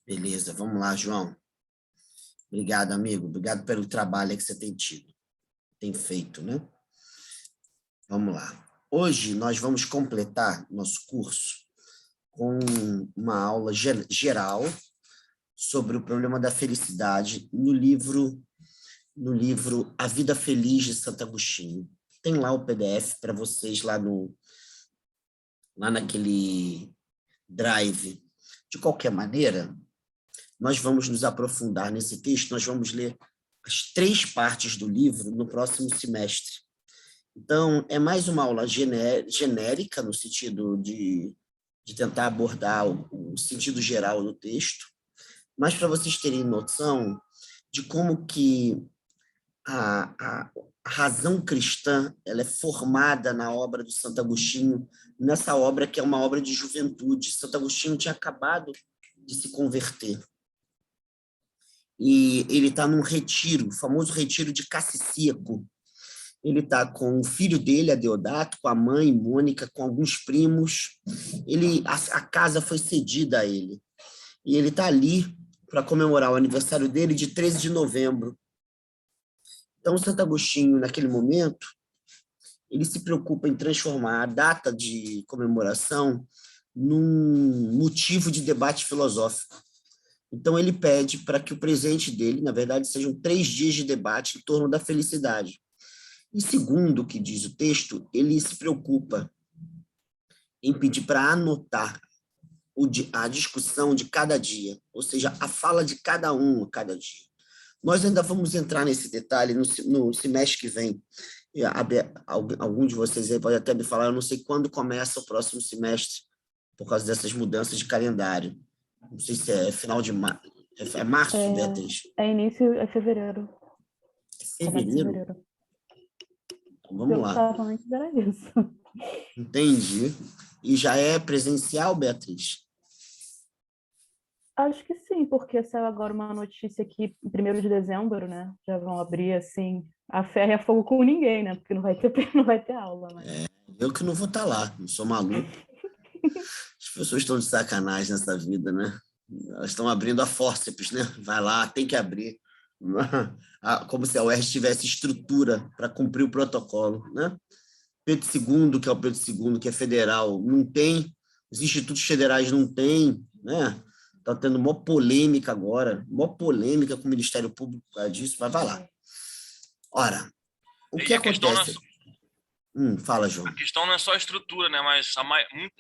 Beleza, vamos lá, João. Obrigado, amigo. Obrigado pelo trabalho que você tem tido, tem feito, né? Vamos lá. Hoje nós vamos completar nosso curso com uma aula geral sobre o problema da felicidade no livro A Vida Feliz de Santo Agostinho. Tem lá o PDF para vocês lá naquele drive. De qualquer maneira, nós vamos nos aprofundar nesse texto, nós vamos ler as 3 partes do livro no próximo semestre. Então, é mais uma aula genérica, no sentido de tentar abordar o sentido geral do texto, mas para vocês terem noção de como que a razão cristã ela é formada na obra do Santo Agostinho, nessa obra que é uma obra de juventude. Santo Agostinho tinha acabado de se converter. E ele está num retiro, o famoso retiro de Cassicíaco. Ele está com o filho dele, Adeodato, com a mãe, Mônica, com alguns primos. A casa foi cedida a ele. E ele está ali para comemorar o aniversário dele de 13 de novembro. Então, Santo Agostinho, naquele momento, ele se preocupa em transformar a data de comemoração num motivo de debate filosófico. Então, ele pede para que o presente dele, na verdade, sejam 3 dias de debate em torno da felicidade. E segundo o que diz o texto, ele se preocupa em pedir para anotar a discussão de cada dia, ou seja, a fala de cada um a cada dia. Nós ainda vamos entrar nesse detalhe no semestre que vem. Algum de vocês aí pode até me falar, eu não sei quando começa o próximo semestre, por causa dessas mudanças de calendário. Não sei se é final de março. É março, Beatriz? É fevereiro. Fevereiro? Vamos lá. Antes era isso. Entendi. E já é presencial, Beatriz? Acho que sim, porque saiu agora uma notícia que em 1º de dezembro, né? Já vão abrir, assim, a ferro e a fogo com ninguém, né? Porque não vai ter aula. Mas... eu que não vou estar lá, não sou maluco. As pessoas estão de sacanagem nessa vida, né? Elas estão abrindo a fórceps, né? Vai lá, tem que abrir. Como se a UERJ tivesse estrutura para cumprir o protocolo, né? Pedro II, que é o Pedro II, que é federal, não tem. Os institutos federais não têm, né? Está tendo uma polêmica agora, uma polêmica com o Ministério Público por causa disso, mas vai lá. Ora, o que acontece? Fala, João. A questão não é só a estrutura, né? Mas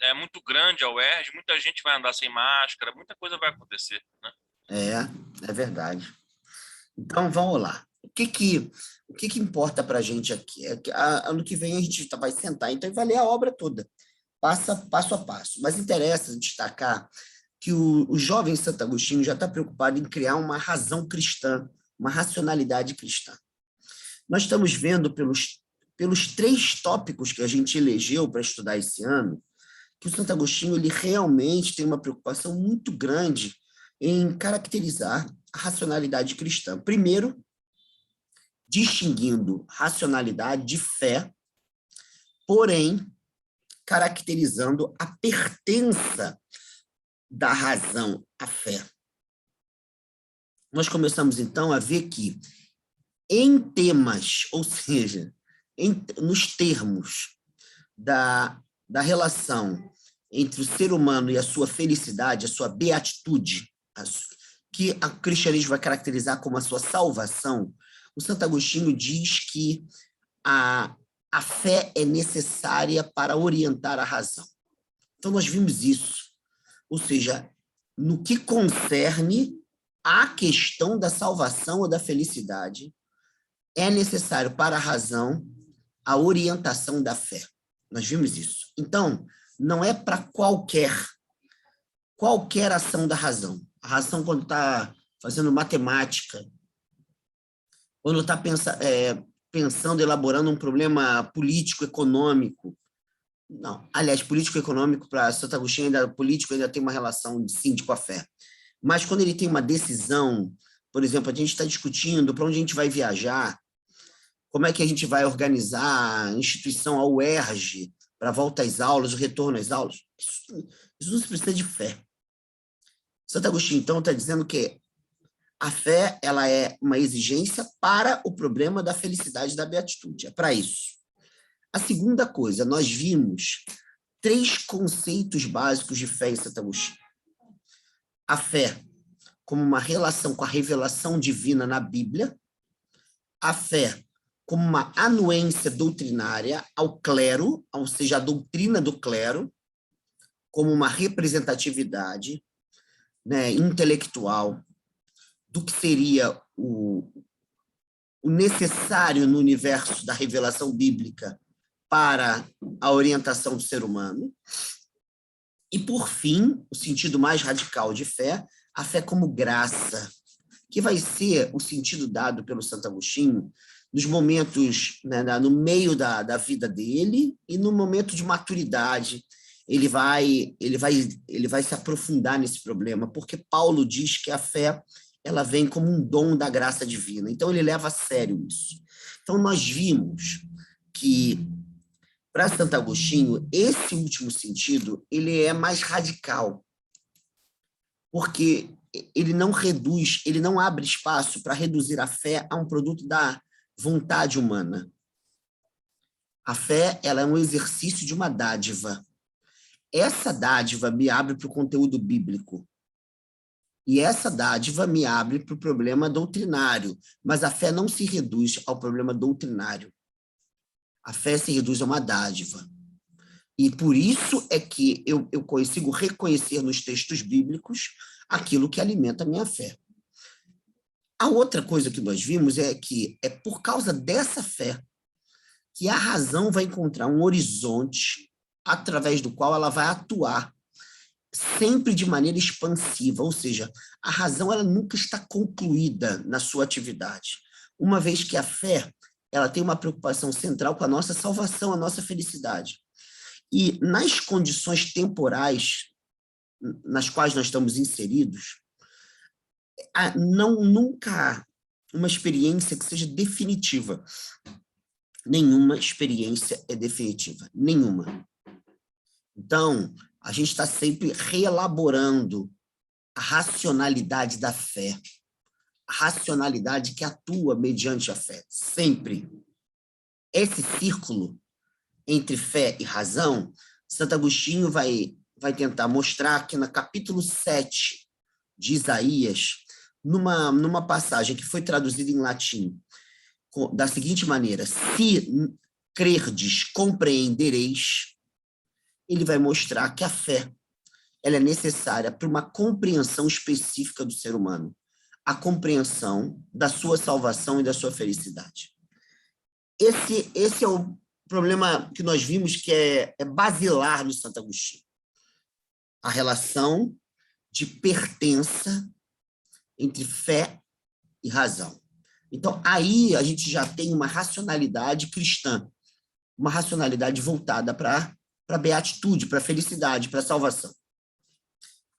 é muito grande a UERJ, muita gente vai andar sem máscara, muita coisa vai acontecer, né? É verdade. Então, vamos lá. O que importa para a gente aqui? É que ano que vem a gente vai sentar, então vai ler a obra toda, passo a passo. Mas interessa destacar que o jovem Santo Agostinho já está preocupado em criar uma razão cristã, uma racionalidade cristã. Nós estamos vendo pelos 3 tópicos que a gente elegeu para estudar esse ano, que o Santo Agostinho ele realmente tem uma preocupação muito grande em caracterizar a racionalidade cristã. Primeiro, distinguindo racionalidade de fé, porém, caracterizando a pertença da razão à fé. Nós começamos, então, a ver que, em temas, ou seja, nos termos da relação entre o ser humano e a sua felicidade, a sua beatitude, que o cristianismo vai caracterizar como a sua salvação, o Santo Agostinho diz que a fé é necessária para orientar a razão. Então, nós vimos isso. Ou seja, no que concerne à questão da salvação ou da felicidade, é necessário para a razão a orientação da fé. Nós vimos isso. Então, não é para qualquer ação da razão. A razão, quando está fazendo matemática, quando está pensando, elaborando um problema político-econômico. Não, aliás, político-econômico, para Santo Agostinho, político ainda tem uma relação, sim, com a fé. Mas quando ele tem uma decisão, por exemplo, a gente está discutindo para onde a gente vai viajar, como é que a gente vai organizar a instituição, a UERJ, para a volta às aulas, o retorno às aulas. Isso não se precisa de fé. Santo Agostinho, então, está dizendo que a fé ela é uma exigência para o problema da felicidade da beatitude. É para isso. A segunda coisa, nós vimos 3 conceitos básicos de fé em Santo Agostinho. A fé como uma relação com a revelação divina na Bíblia, a fé como uma anuência doutrinária ao clero, ou seja, a doutrina do clero, como uma representatividade, né, intelectual do que seria o necessário no universo da revelação bíblica para a orientação do ser humano. E, por fim, o sentido mais radical de fé, a fé como graça, que vai ser o sentido dado pelo Santo Agostinho nos momentos, né, no meio da vida dele e no momento de maturidade. Ele vai se aprofundar nesse problema, porque Paulo diz que a fé ela vem como um dom da graça divina. Então, ele leva a sério isso. Então, nós vimos que, para Santo Agostinho, esse último sentido ele é mais radical, porque ele não reduz, ele não abre espaço para reduzir a fé a um produto da vontade humana. A fé ela é um exercício de uma dádiva. Essa dádiva me abre para o conteúdo bíblico. E essa dádiva me abre para o problema doutrinário. Mas a fé não se reduz ao problema doutrinário. A fé se reduz a uma dádiva. E por isso é que eu consigo reconhecer nos textos bíblicos aquilo que alimenta a minha fé. A outra coisa que nós vimos é que é por causa dessa fé que a razão vai encontrar um horizonte através do qual ela vai atuar sempre de maneira expansiva, ou seja, a razão ela nunca está concluída na sua atividade, uma vez que a fé ela tem uma preocupação central com a nossa salvação, a nossa felicidade. E nas condições temporais nas quais nós estamos inseridos, nunca há uma experiência que seja definitiva. Nenhuma experiência é definitiva, nenhuma. Então, a gente está sempre reelaborando a racionalidade da fé, a racionalidade que atua mediante a fé, sempre. Esse círculo entre fé e razão, Santo Agostinho vai tentar mostrar aqui no capítulo 7 de Isaías, numa passagem que foi traduzida em latim, da seguinte maneira: se crerdes, compreendereis. Ele vai mostrar que a fé ela é necessária para uma compreensão específica do ser humano, a compreensão da sua salvação e da sua felicidade. Esse é o problema que nós vimos que é basilar no Santo Agostinho. A relação de pertença entre fé e razão. Então, aí a gente já tem uma racionalidade cristã, uma racionalidade voltada para a beatitude, para a felicidade, para a salvação.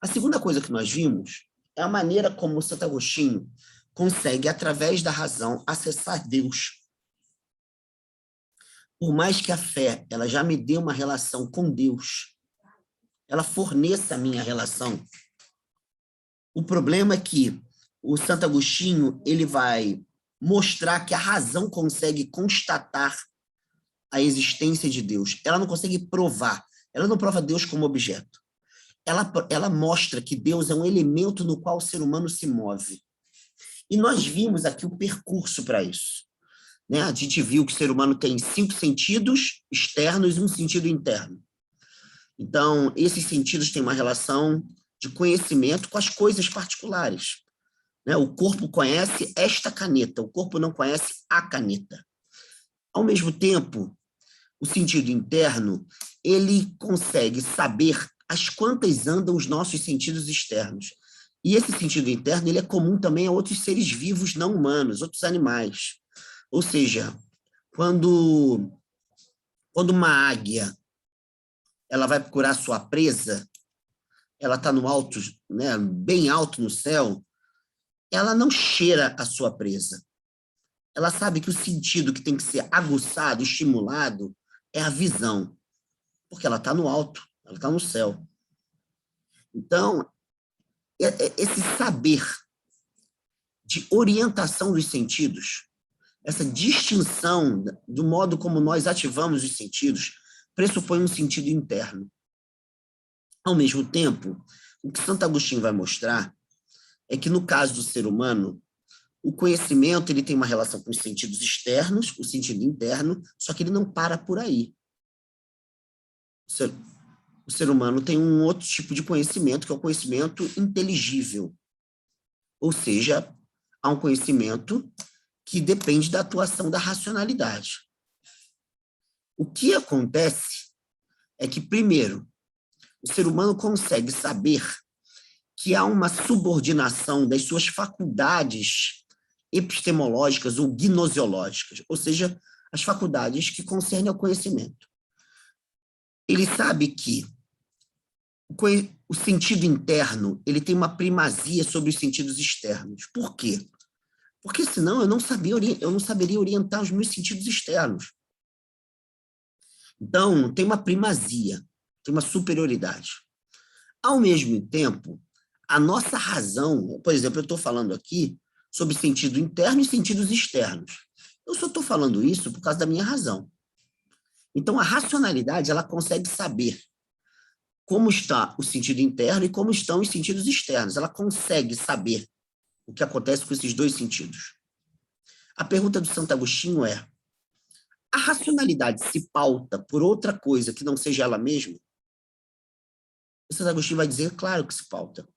A segunda coisa que nós vimos é a maneira como o Santo Agostinho consegue, através da razão, acessar Deus. Por mais que a fé ela já me dê uma relação com Deus, ela forneça a minha relação. O problema é que o Santo Agostinho ele vai mostrar que a razão consegue constatar a existência de Deus. Ela não consegue provar. Ela não prova Deus como objeto. Ela mostra que Deus é um elemento no qual o ser humano se move. E nós vimos aqui o percurso para isso. Né? A gente viu que o ser humano tem 5 sentidos externos e um sentido interno. Então, esses sentidos têm uma relação de conhecimento com as coisas particulares. Né? O corpo conhece esta caneta, o corpo não conhece a caneta. Ao mesmo tempo, o sentido interno, ele consegue saber as quantas andam os nossos sentidos externos. E esse sentido interno ele é comum também a outros seres vivos não humanos, outros animais. Ou seja, quando uma águia ela vai procurar sua presa, ela está no alto, né, bem alto no céu, ela não cheira a sua presa. Ela sabe que o sentido que tem que ser aguçado, estimulado, é a visão, porque ela está no alto, ela está no céu. Então, esse saber de orientação dos sentidos, essa distinção do modo como nós ativamos os sentidos, pressupõe um sentido interno. Ao mesmo tempo, o que Santo Agostinho vai mostrar é que, no caso do ser humano, o conhecimento ele tem uma relação com os sentidos externos, o sentido interno, só que ele não para por aí. O ser humano tem um outro tipo de conhecimento, que é o conhecimento inteligível. Ou seja, há um conhecimento que depende da atuação da racionalidade. O que acontece é que, primeiro, o ser humano consegue saber que há uma subordinação das suas faculdades epistemológicas ou gnosiológicas, ou seja, as faculdades que concernem ao conhecimento. Ele sabe que o sentido interno ele tem uma primazia sobre os sentidos externos. Por quê? Porque senão eu não saberia orientar os meus sentidos externos. Então, tem uma primazia, tem uma superioridade. Ao mesmo tempo, a nossa razão, por exemplo, eu estou falando aqui sobre sentido interno e sentidos externos. Eu só estou falando isso por causa da minha razão. Então, a racionalidade, ela consegue saber como está o sentido interno e como estão os sentidos externos. Ela consegue saber o que acontece com esses dois sentidos. A pergunta do Santo Agostinho é: a racionalidade se pauta por outra coisa que não seja ela mesma? O Santo Agostinho vai dizer, claro que se pauta.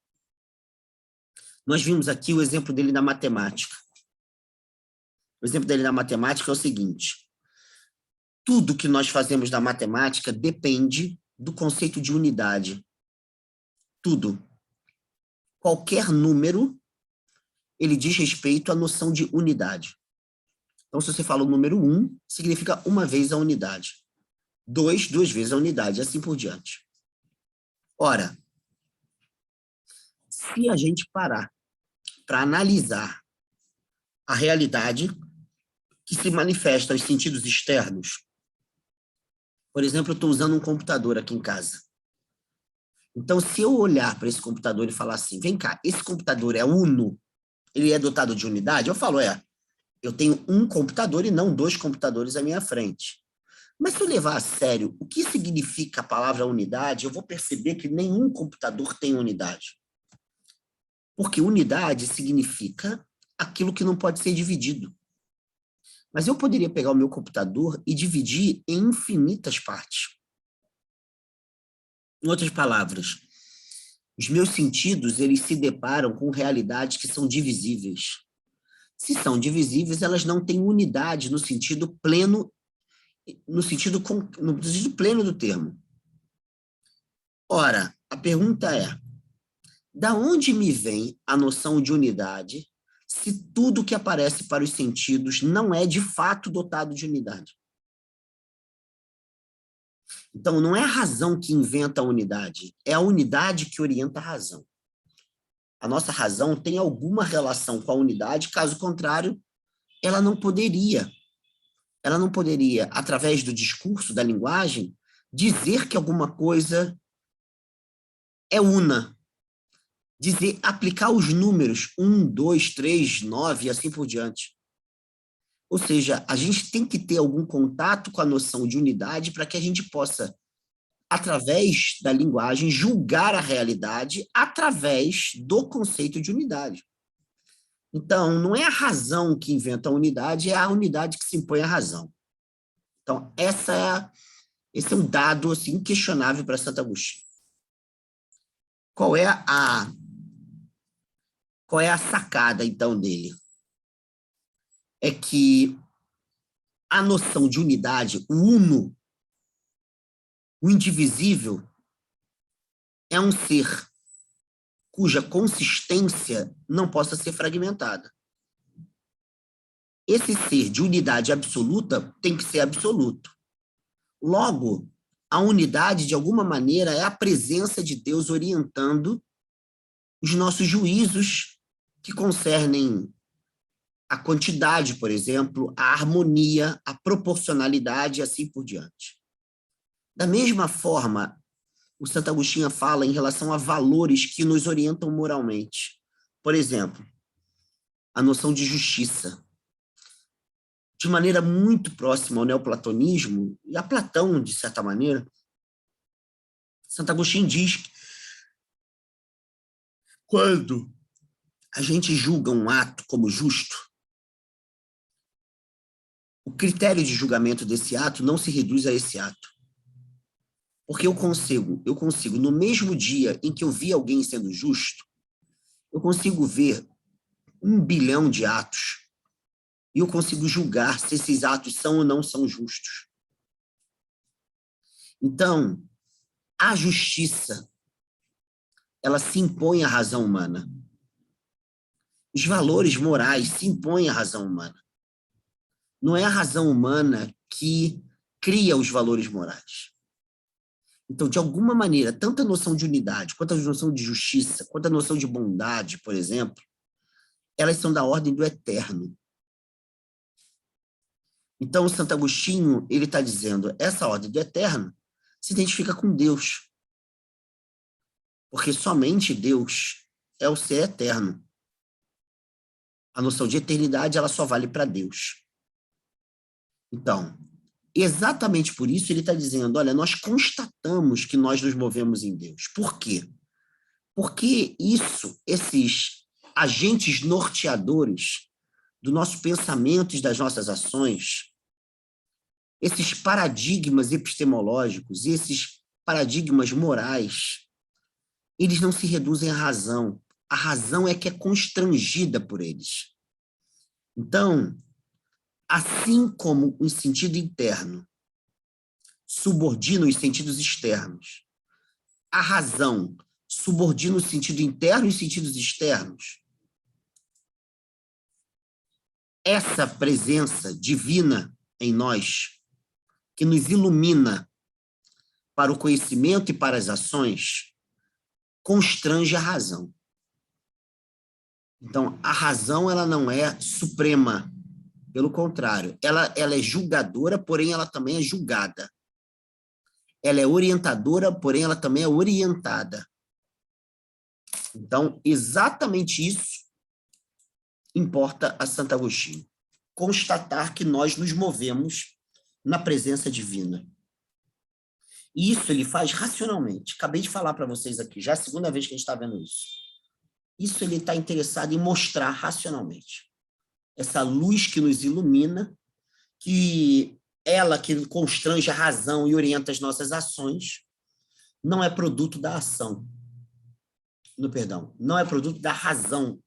Nós vimos aqui o exemplo dele na matemática. O exemplo dele na matemática é o seguinte: tudo que nós fazemos na matemática depende do conceito de unidade. Tudo. Qualquer número, ele diz respeito à noção de unidade. Então, se você fala o número 1, significa uma vez a unidade. 2, duas vezes a unidade, e assim por diante. Ora, se a gente parar para analisar a realidade que se manifesta aos sentidos externos, por exemplo, eu estou usando um computador aqui em casa. Então, se eu olhar para esse computador e falar assim, vem cá, esse computador é uno, ele é dotado de unidade? Eu falo, eu tenho um computador e não dois computadores à minha frente. Mas se eu levar a sério o que significa a palavra unidade, eu vou perceber que nenhum computador tem unidade. Porque unidade significa aquilo que não pode ser dividido. Mas eu poderia pegar o meu computador e dividir em infinitas partes. Em outras palavras, os meus sentidos, eles se deparam com realidades que são divisíveis. Se são divisíveis, elas não têm unidade no sentido pleno, no sentido pleno do termo. Ora, a pergunta é: da onde me vem a noção de unidade se tudo que aparece para os sentidos não é de fato dotado de unidade? Então, não é a razão que inventa a unidade, é a unidade que orienta a razão. A nossa razão tem alguma relação com a unidade, caso contrário, ela não poderia, através do discurso, da linguagem, dizer que alguma coisa é una. Aplicar os números 1, 2, 3, 9 e assim por diante. Ou seja, a gente tem que ter algum contato com a noção de unidade para que a gente possa, através da linguagem, julgar a realidade através do conceito de unidade. Então, não é a razão que inventa a unidade, é a unidade que se impõe à razão. Então, esse é um dado assim, inquestionável para Santo Agostinho. Qual é a sacada, então, dele? É que a noção de unidade, o uno, o indivisível, é um ser cuja consistência não possa ser fragmentada. Esse ser de unidade absoluta tem que ser absoluto. Logo, a unidade, de alguma maneira, é a presença de Deus orientando os nossos juízos que concernem a quantidade, por exemplo, a harmonia, a proporcionalidade e assim por diante. Da mesma forma, o Santo Agostinho fala em relação a valores que nos orientam moralmente. Por exemplo, a noção de justiça. De maneira muito próxima ao neoplatonismo, e a Platão, de certa maneira, Santo Agostinho diz que quando a gente julga um ato como justo, o critério de julgamento desse ato não se reduz a esse ato. Porque eu consigo, no mesmo dia em que eu vi alguém sendo justo, eu consigo ver 1 bilhão de atos e eu consigo julgar se esses atos são ou não são justos. Então, a justiça, ela se impõe à razão humana. Os valores morais se impõem à razão humana. Não é a razão humana que cria os valores morais. Então, de alguma maneira, tanto a noção de unidade, quanto a noção de justiça, quanto a noção de bondade, por exemplo, elas são da ordem do eterno. Então, o Santo Agostinho, ele está dizendo, essa ordem do eterno se identifica com Deus. Porque somente Deus é o ser eterno. A noção de eternidade, ela só vale para Deus. Então, exatamente por isso ele está dizendo, olha, nós constatamos que nós nos movemos em Deus. Por quê? Porque esses agentes norteadores do nosso pensamento e das nossas ações, esses paradigmas epistemológicos e esses paradigmas morais, eles não se reduzem à razão. A razão é que é constrangida por eles. Então, assim como o sentido interno subordina os sentidos externos, a razão subordina o sentido interno e os sentidos externos. Essa presença divina em nós, que nos ilumina para o conhecimento e para as ações, constrange a razão. Então, a razão, ela não é suprema, pelo contrário, ela é julgadora, porém ela também é julgada. Ela é orientadora, porém ela também é orientada. Então, exatamente isso importa a Santo Agostinho. Constatar que nós nos movemos na presença divina. E isso ele faz racionalmente. Acabei de falar para vocês aqui, já é a segunda vez que a gente está vendo isso. Isso ele está interessado em mostrar racionalmente. Essa luz que nos ilumina, que ela que constrange a razão e orienta as nossas ações, não é produto da ação. Não é produto da razão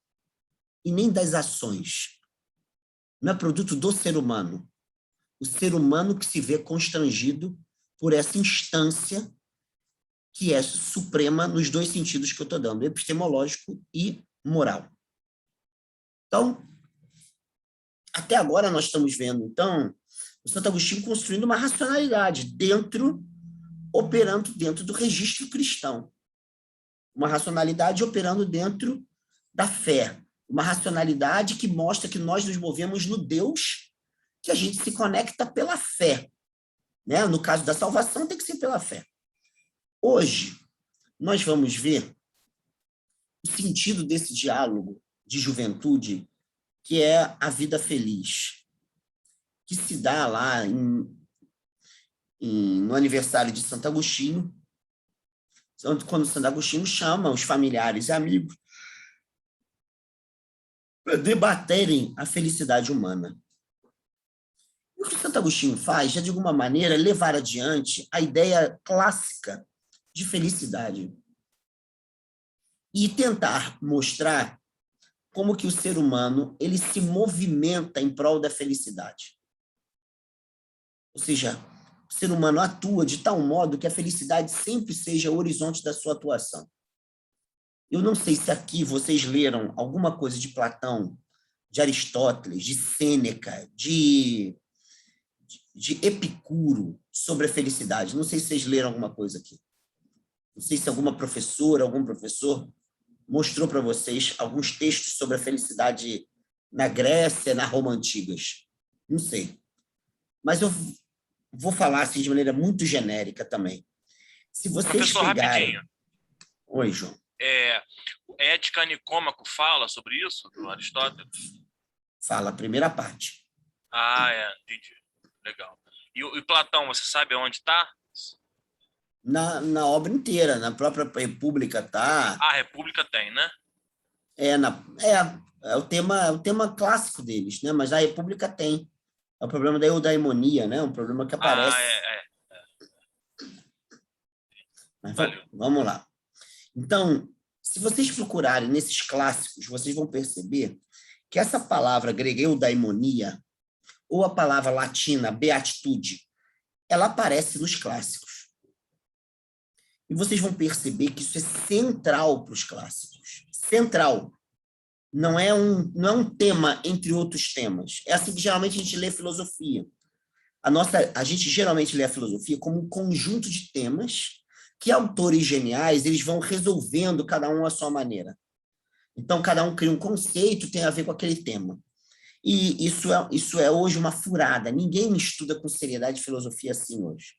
e nem das ações. Não é produto do ser humano. O ser humano que se vê constrangido por essa instância que é suprema nos dois sentidos que eu estou dando, epistemológico e moral. Então, até agora nós estamos vendo, então, o Santo Agostinho construindo uma racionalidade operando dentro do registro cristão. Uma racionalidade operando dentro da fé. Uma racionalidade que mostra que nós nos movemos no Deus, que a gente se conecta pela fé. Né? No caso da salvação, tem que ser pela fé. Hoje, nós vamos ver o sentido desse diálogo de juventude, que é a vida feliz, que se dá lá no aniversário de Santo Agostinho, quando Santo Agostinho chama os familiares e amigos para debaterem a felicidade humana. E o que Santo Agostinho faz, já de alguma maneira, é levar adiante a ideia clássica de felicidade e tentar mostrar como que o ser humano ele se movimenta em prol da felicidade. Ou seja, o ser humano atua de tal modo que a felicidade sempre seja o horizonte da sua atuação. Eu não sei se aqui vocês leram alguma coisa de Platão, de Aristóteles, de Sêneca, de Epicuro sobre a felicidade. Não sei se vocês leram alguma coisa aqui. Não sei se alguma professora, algum professor mostrou para vocês alguns textos sobre a felicidade na Grécia, na Roma antigas. Não sei. Mas eu vou falar assim, de maneira muito genérica também. Se vocês Professor, pegarem... rapidinho. Oi, João. Ética Nicômaco fala sobre isso, do Aristóteles? Fala a primeira parte. Entendi. Legal. E Platão, você sabe onde está? Na obra inteira, na própria República tá. A República tem, né? É o tema clássico deles, né? Mas a República tem. É o problema da eudaimonia, né? Um problema que aparece. Mas vamos lá. Então, se vocês procurarem nesses clássicos, vocês vão perceber que essa palavra grega eudaimonia, ou a palavra latina beatitude, ela aparece nos clássicos. E vocês vão perceber que isso é central para os clássicos. Central. Não é um tema entre outros temas. É assim que geralmente a gente lê filosofia. A gente geralmente lê a filosofia como um conjunto de temas que autores geniais eles vão resolvendo cada um à sua maneira. Então, cada um cria um conceito que tem a ver com aquele tema. E isso é hoje uma furada. Ninguém estuda com seriedade filosofia assim hoje.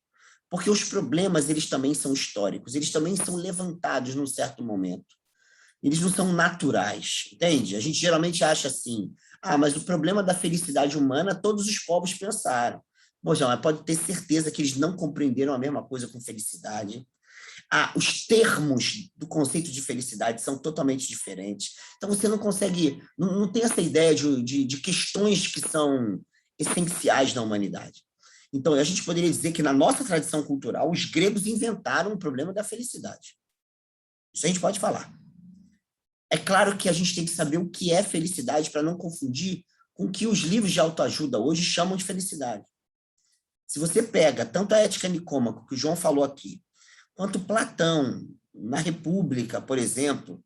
Porque os problemas eles também são históricos, eles também são levantados num certo momento. Eles não são naturais, entende? A gente geralmente acha assim, mas o problema da felicidade humana todos os povos pensaram. Bom, já, pode ter certeza que eles não compreenderam a mesma coisa com felicidade. Os termos do conceito de felicidade são totalmente diferentes. Então, você não consegue, não tem essa ideia de questões que são essenciais na humanidade. Então, a gente poderia dizer que na nossa tradição cultural, os gregos inventaram o problema da felicidade. Isso a gente pode falar. É claro que a gente tem que saber o que é felicidade para não confundir com o que os livros de autoajuda hoje chamam de felicidade. Se você pega tanto a Ética Nicômaco, que o João falou aqui, quanto Platão, na República, por exemplo,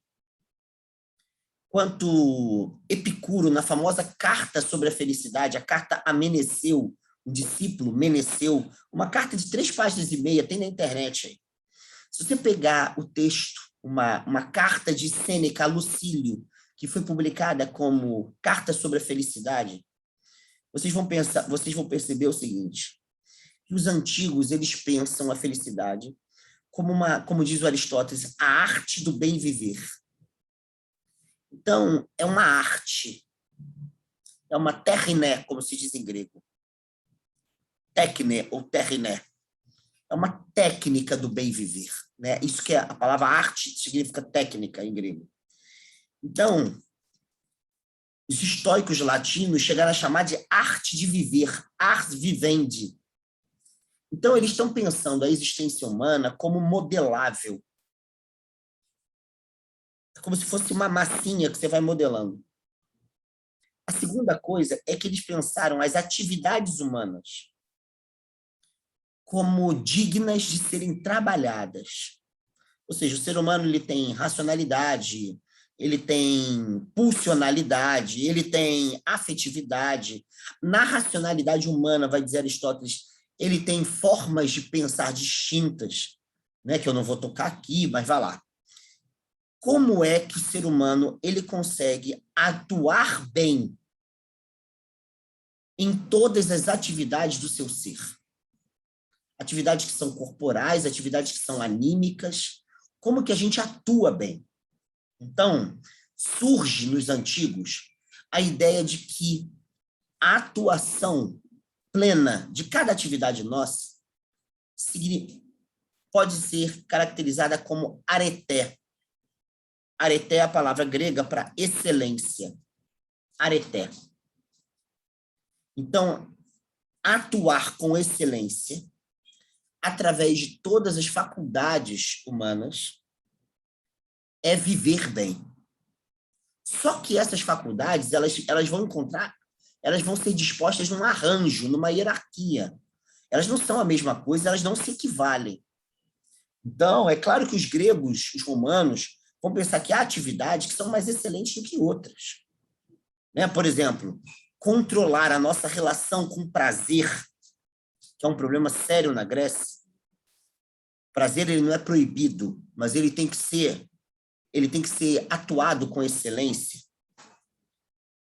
quanto Epicuro, na famosa Carta sobre a Felicidade, a Carta a Meneceu, um discípulo, Meneceu, uma carta de 3,5 páginas, tem na internet aí. Se você pegar o texto, uma carta de Sêneca a Lucílio, que foi publicada como Carta sobre a Felicidade, vocês vão perceber o seguinte, que os antigos, eles pensam a felicidade como diz o Aristóteles, a arte do bem viver. Então, é uma arte, é uma terriné, como se diz em grego. Técne ou terriné. É uma técnica do bem viver, né? Isso que a palavra arte significa técnica em grego. Então, os estoicos latinos chegaram a chamar de arte de viver, ars vivendi. Então, eles estão pensando a existência humana como modelável. É como se fosse uma massinha que você vai modelando. A segunda coisa é que eles pensaram as atividades humanas como dignas de serem trabalhadas. Ou seja, o ser humano ele tem racionalidade, ele tem pulsionalidade, ele tem afetividade. Na racionalidade humana, vai dizer Aristóteles, ele tem formas de pensar distintas, né, que eu não vou tocar aqui, mas vai lá. Como é que o ser humano ele consegue atuar bem em todas as atividades do seu ser? Atividades que são corporais, atividades que são anímicas. Como que a gente atua bem? Então, surge nos antigos a ideia de que a atuação plena de cada atividade nossa pode ser caracterizada como areté. Areté é a palavra grega para excelência. Areté. Então, atuar com excelência através de todas as faculdades humanas é viver bem. Só que essas faculdades, elas vão ser dispostas num arranjo, numa hierarquia. Elas não são a mesma coisa, elas não se equivalem. Então, é claro que os gregos, os romanos, vão pensar que há atividades que são mais excelentes do que outras. Né? Por exemplo, controlar a nossa relação com prazer, que é um problema sério na Grécia. Prazer ele não é proibido, mas ele tem que ser atuado com excelência.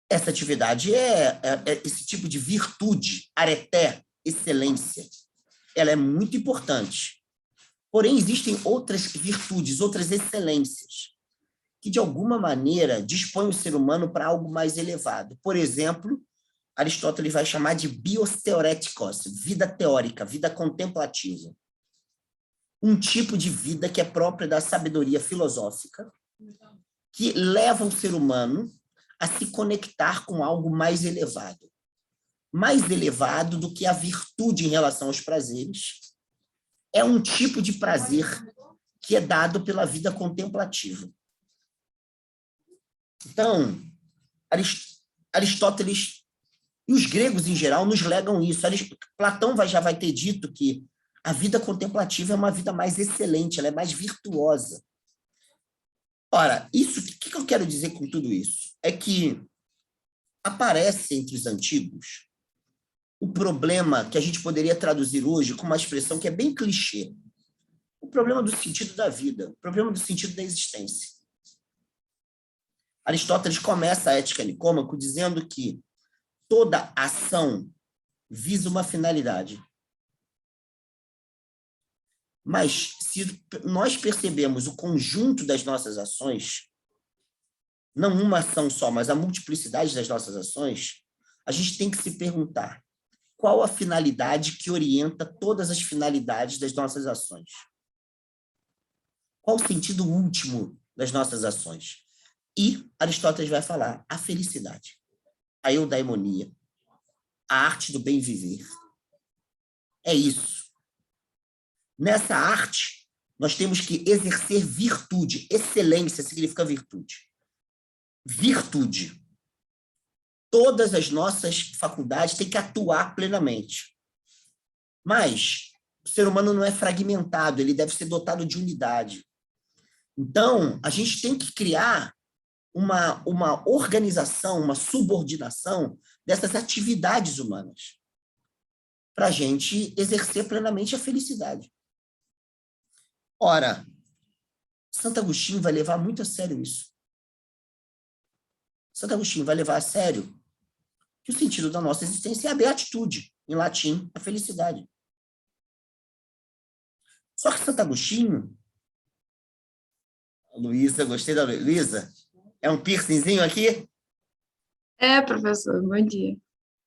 Essa atividade esse tipo de virtude, areté, excelência, ela é muito importante. Porém, existem outras virtudes, outras excelências, que, de alguma maneira, dispõem o ser humano para algo mais elevado. Por exemplo, Aristóteles vai chamar de bios theoretikos, vida teórica, vida contemplativa. Um tipo de vida que é própria da sabedoria filosófica, que leva o ser humano a se conectar com algo mais elevado do que a virtude em relação aos prazeres. É um tipo de prazer que é dado pela vida contemplativa. Então, Aristóteles e os gregos, em geral, nos legam isso. Platão já vai ter dito que a vida contemplativa é uma vida mais excelente, ela é mais virtuosa. Ora, o que eu quero dizer com tudo isso? É que aparece entre os antigos o problema que a gente poderia traduzir hoje com uma expressão que é bem clichê. O problema do sentido da vida, o problema do sentido da existência. Aristóteles começa a Ética Nicômaco dizendo que toda ação visa uma finalidade. Mas, se nós percebemos o conjunto das nossas ações, não uma ação só, mas a multiplicidade das nossas ações, a gente tem que se perguntar qual a finalidade que orienta todas as finalidades das nossas ações. Qual o sentido último das nossas ações? E Aristóteles vai falar a felicidade, a eudaimonia, a arte do bem viver. É isso. Nessa arte, nós temos que exercer virtude. Excelência significa virtude. Virtude. Todas as nossas faculdades têm que atuar plenamente. Mas o ser humano não é fragmentado, ele deve ser dotado de unidade. Então, a gente tem que criar uma organização, uma subordinação dessas atividades humanas para a gente exercer plenamente a felicidade. Ora, Santo Agostinho vai levar muito a sério isso. Santo Agostinho vai levar a sério que o sentido da nossa existência é a beatitude, em latim, a felicidade. Só que Santo Agostinho... Luísa, gostei da Luísa? É um piercingzinho aqui? É, professor, bom dia.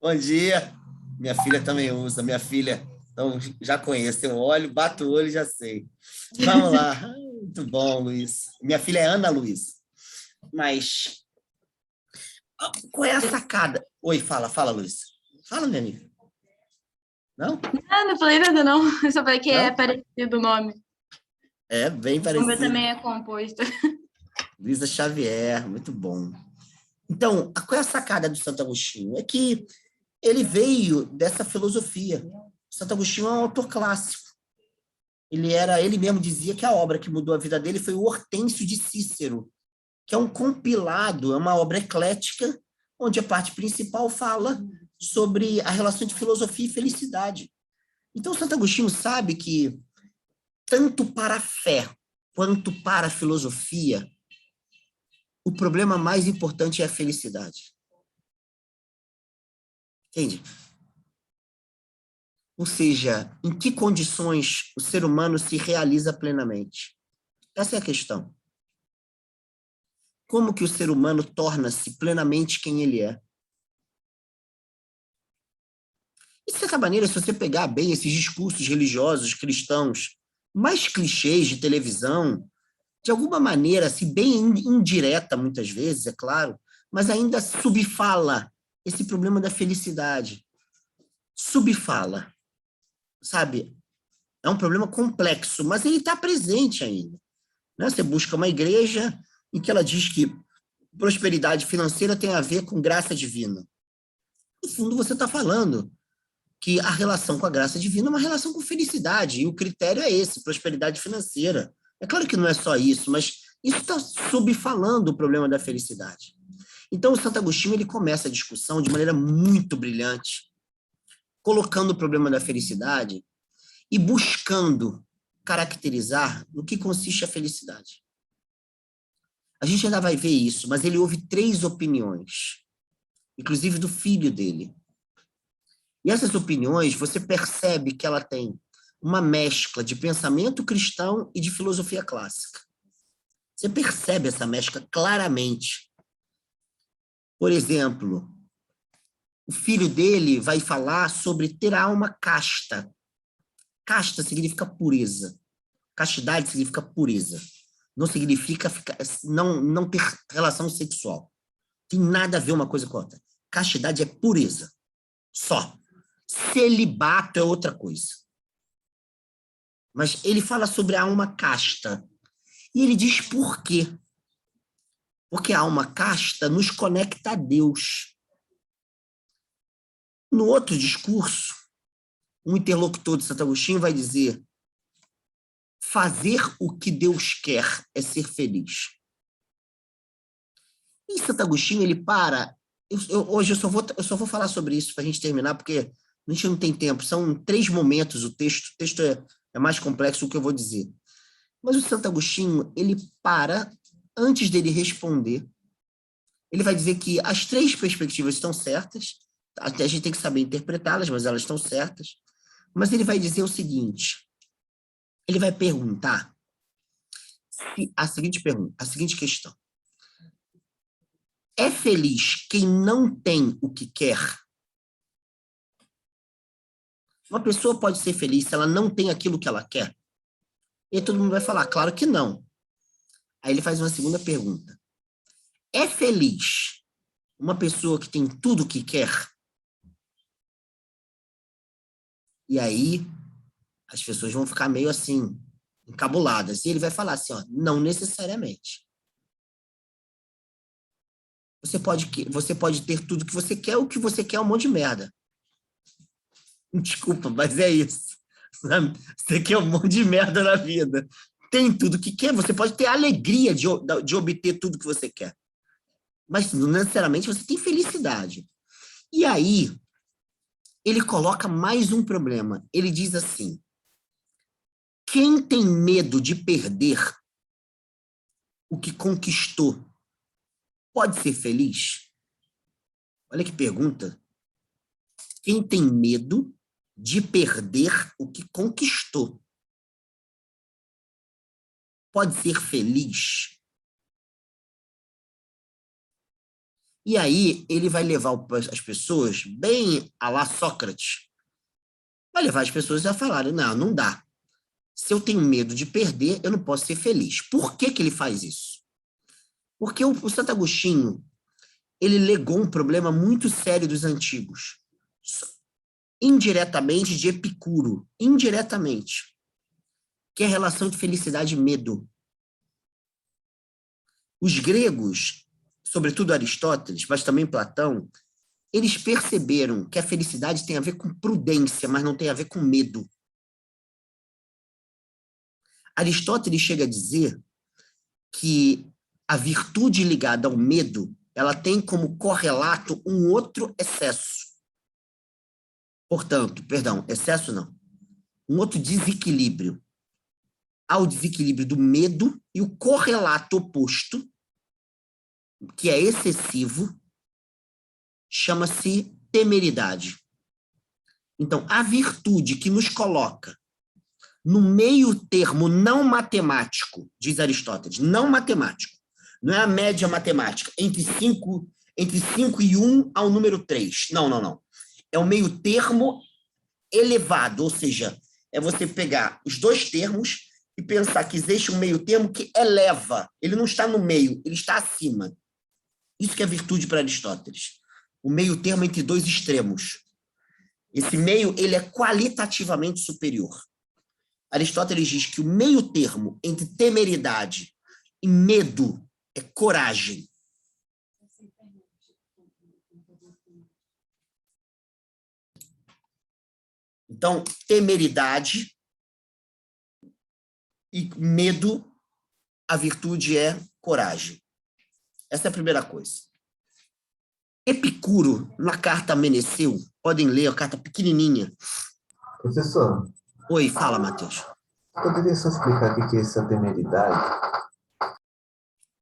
Bom dia. Minha filha também usa, minha filha, então já conheço, eu olho, bato o olho e já sei. Vamos lá. Muito bom, Luiz. Minha filha é Ana Luiz. Mas qual é a sacada? Oi, fala, Luiz. Fala, minha amiga. Não? Não falei nada, não. Eu só falei que Não? é parecido o nome. É bem O parecido. meu também é composto. Luísa Xavier, muito bom. Então, qual é a sacada do Santo Agostinho? É que ele veio dessa filosofia. Santo Agostinho é um autor clássico. Ele mesmo dizia que a obra que mudou a vida dele foi o Hortêncio de Cícero, que é um compilado, é uma obra eclética, onde a parte principal fala sobre a relação de filosofia e felicidade. Então, Santo Agostinho sabe que, tanto para a fé quanto para a filosofia, o problema mais importante é a felicidade. Entende? Ou seja, em que condições o ser humano se realiza plenamente? Essa é a questão. Como que o ser humano torna-se plenamente quem ele é? E, de certa maneira, se você pegar bem esses discursos religiosos cristãos, mais clichês de televisão, de alguma maneira, assim, bem indireta, muitas vezes, é claro, mas ainda subfala esse problema da felicidade. Subfala. Sabe? É um problema complexo, mas ele está presente ainda. Né? Você busca uma igreja em que ela diz que prosperidade financeira tem a ver com graça divina. No fundo, você está falando que a relação com a graça divina é uma relação com felicidade, e o critério é esse, prosperidade financeira. É claro que não é só isso, mas isso está subfalando o problema da felicidade. Então, o Santo Agostinho ele começa a discussão de maneira muito brilhante, colocando o problema da felicidade e buscando caracterizar no que consiste a felicidade. A gente ainda vai ver isso, mas ele houve 3 opiniões, inclusive do filho dele. E essas opiniões, você percebe que ela tem uma mescla de pensamento cristão e de filosofia clássica. Você percebe essa mescla claramente. Por exemplo, o filho dele vai falar sobre ter a alma casta. Casta significa pureza. Castidade significa pureza. Não significa não ter relação sexual. Tem nada a ver uma coisa com a outra. Castidade é pureza. Só. Celibato é outra coisa. Mas ele fala sobre a alma casta. E ele diz por quê. Porque a alma casta nos conecta a Deus. No outro discurso, um interlocutor de Santo Agostinho vai dizer: fazer o que Deus quer é ser feliz. E Santo Agostinho, ele para... Hoje eu só vou falar sobre isso para a gente terminar, porque a gente não tem tempo. São 3 momentos o texto é mais complexo do que eu vou dizer. Mas o Santo Agostinho, ele para, antes dele responder, ele vai dizer que as 3 perspectivas estão certas, até a gente tem que saber interpretá-las, mas elas estão certas. Mas ele vai dizer o seguinte, ele vai perguntar a seguinte questão. É feliz quem não tem o que quer? Uma pessoa pode ser feliz se ela não tem aquilo que ela quer? E aí todo mundo vai falar, claro que não. Aí ele faz uma segunda pergunta. É feliz uma pessoa que tem tudo o que quer? E aí as pessoas vão ficar meio assim, encabuladas. E ele vai falar assim, ó, não necessariamente. Você pode ter tudo que você quer, o que você quer é um monte de merda. Desculpa, mas é isso. Você quer um monte de merda na vida. Tem tudo que quer, você pode ter a alegria de obter tudo que você quer. Mas não necessariamente você tem felicidade. E aí, ele coloca mais um problema. Ele diz assim, quem tem medo de perder o que conquistou, pode ser feliz? Olha que pergunta. Quem tem medo de perder o que conquistou, pode ser feliz? E aí, ele vai levar as pessoas, bem à la Sócrates, vai levar as pessoas a falarem, não dá. Se eu tenho medo de perder, eu não posso ser feliz. Por que ele faz isso? Porque o Santo Agostinho, ele legou um problema muito sério dos antigos. Indiretamente de Epicuro. Indiretamente. Que é a relação de felicidade e medo. Os gregos, sobretudo Aristóteles, mas também Platão, eles perceberam que a felicidade tem a ver com prudência, mas não tem a ver com medo. Aristóteles chega a dizer que a virtude ligada ao medo, ela tem como correlato um outro excesso. Portanto, excesso não. Um outro desequilíbrio. Há o desequilíbrio do medo e o correlato oposto, que é excessivo, chama-se temeridade. Então, a virtude que nos coloca no meio termo não matemático, diz Aristóteles, não matemático, não é a média matemática, entre 5 e 1 ao número 3. Não. É o meio termo elevado, ou seja, é você pegar os 2 termos e pensar que existe um meio termo que eleva. Ele não está no meio, ele está acima. Isso que é virtude para Aristóteles. O meio termo entre 2 extremos. Esse meio, ele é qualitativamente superior. Aristóteles diz que o meio termo entre temeridade e medo é coragem. Então, temeridade e medo, a virtude é coragem. Essa é a primeira coisa. Epicuro, na carta a Meneceu, podem ler, a carta pequenininha. Professor, Oi, fala, Matheus. poderia só explicar o que é essa temeridade?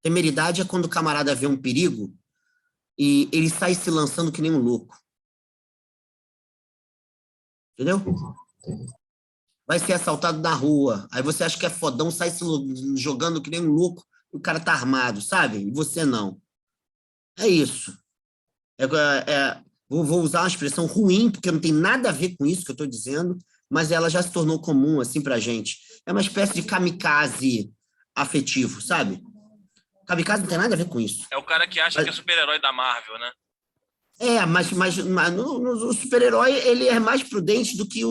Temeridade é quando o camarada vê um perigo e ele sai se lançando que nem um louco. Entendeu? Entendi. vai ser assaltado na rua. Aí você acha que é fodão, sai se jogando que nem um louco, e o cara tá armado, sabe? E você não. É isso. Vou usar uma expressão ruim, porque não tem nada a ver com isso que eu estou dizendo, mas ela já se tornou comum assim para a gente. É uma espécie de kamikaze afetivo, sabe? Kamikaze não tem nada a ver com isso. É o cara que acha que é super-herói da Marvel, né? Mas o super-herói ele é mais prudente do que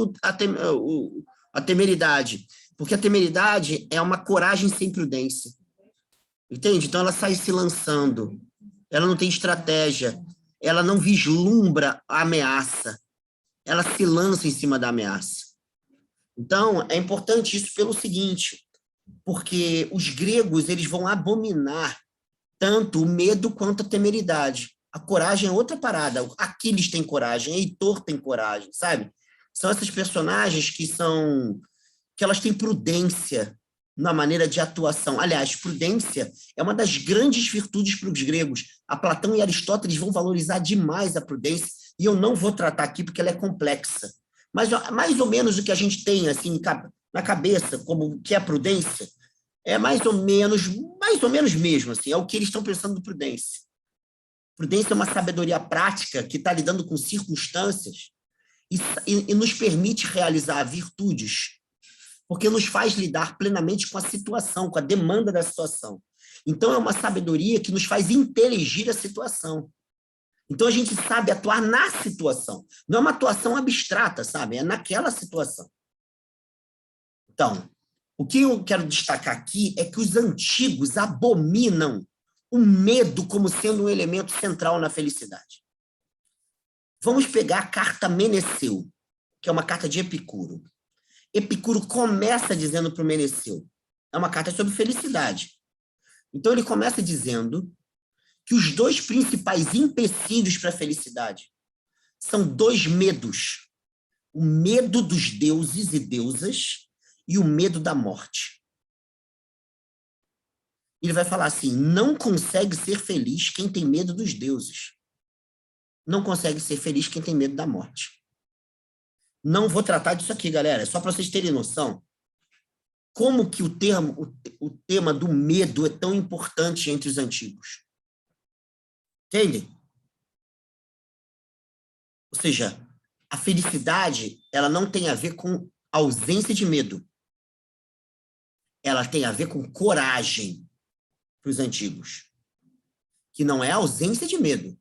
a temeridade, porque a temeridade é uma coragem sem prudência, entende? Então ela sai se lançando, ela não tem estratégia, ela não vislumbra a ameaça, ela se lança em cima da ameaça. Então é importante isso pelo seguinte, porque os gregos eles vão abominar tanto o medo quanto a temeridade. A coragem é outra parada. Aquiles tem coragem, Heitor tem coragem, sabe? São essas personagens que elas têm prudência na maneira de atuação. Aliás, prudência é uma das grandes virtudes para os gregos. A Platão e Aristóteles vão valorizar demais a prudência, e eu não vou tratar aqui porque ela é complexa. Mas mais ou menos o que a gente tem assim na cabeça como que é a prudência é mais ou menos mesmo, assim, é o que eles estão pensando de prudência. Prudência é uma sabedoria prática que está lidando com circunstâncias e nos permite realizar virtudes, porque nos faz lidar plenamente com a situação, com a demanda da situação. Então, é uma sabedoria que nos faz inteligir a situação. Então, a gente sabe atuar na situação. Não é uma atuação abstrata, sabe? É naquela situação. Então, o que eu quero destacar aqui é que os antigos abominam o medo como sendo um elemento central na felicidade. Vamos pegar a carta Meneceu, que é uma carta de Epicuro. Epicuro começa dizendo para o Meneceu, é uma carta sobre felicidade. Então ele começa dizendo que os dois principais empecilhos para a felicidade são dois medos. O medo dos deuses e deusas e o medo da morte. Ele vai falar assim, não consegue ser feliz quem tem medo dos deuses. Não consegue ser feliz quem tem medo da morte. Não vou tratar disso aqui, galera, é só para vocês terem noção. Como que o tema do medo é tão importante entre os antigos. Entende? Ou seja, a felicidade, ela não tem a ver com ausência de medo. Ela tem a ver com coragem para os antigos. Que não é ausência de medo.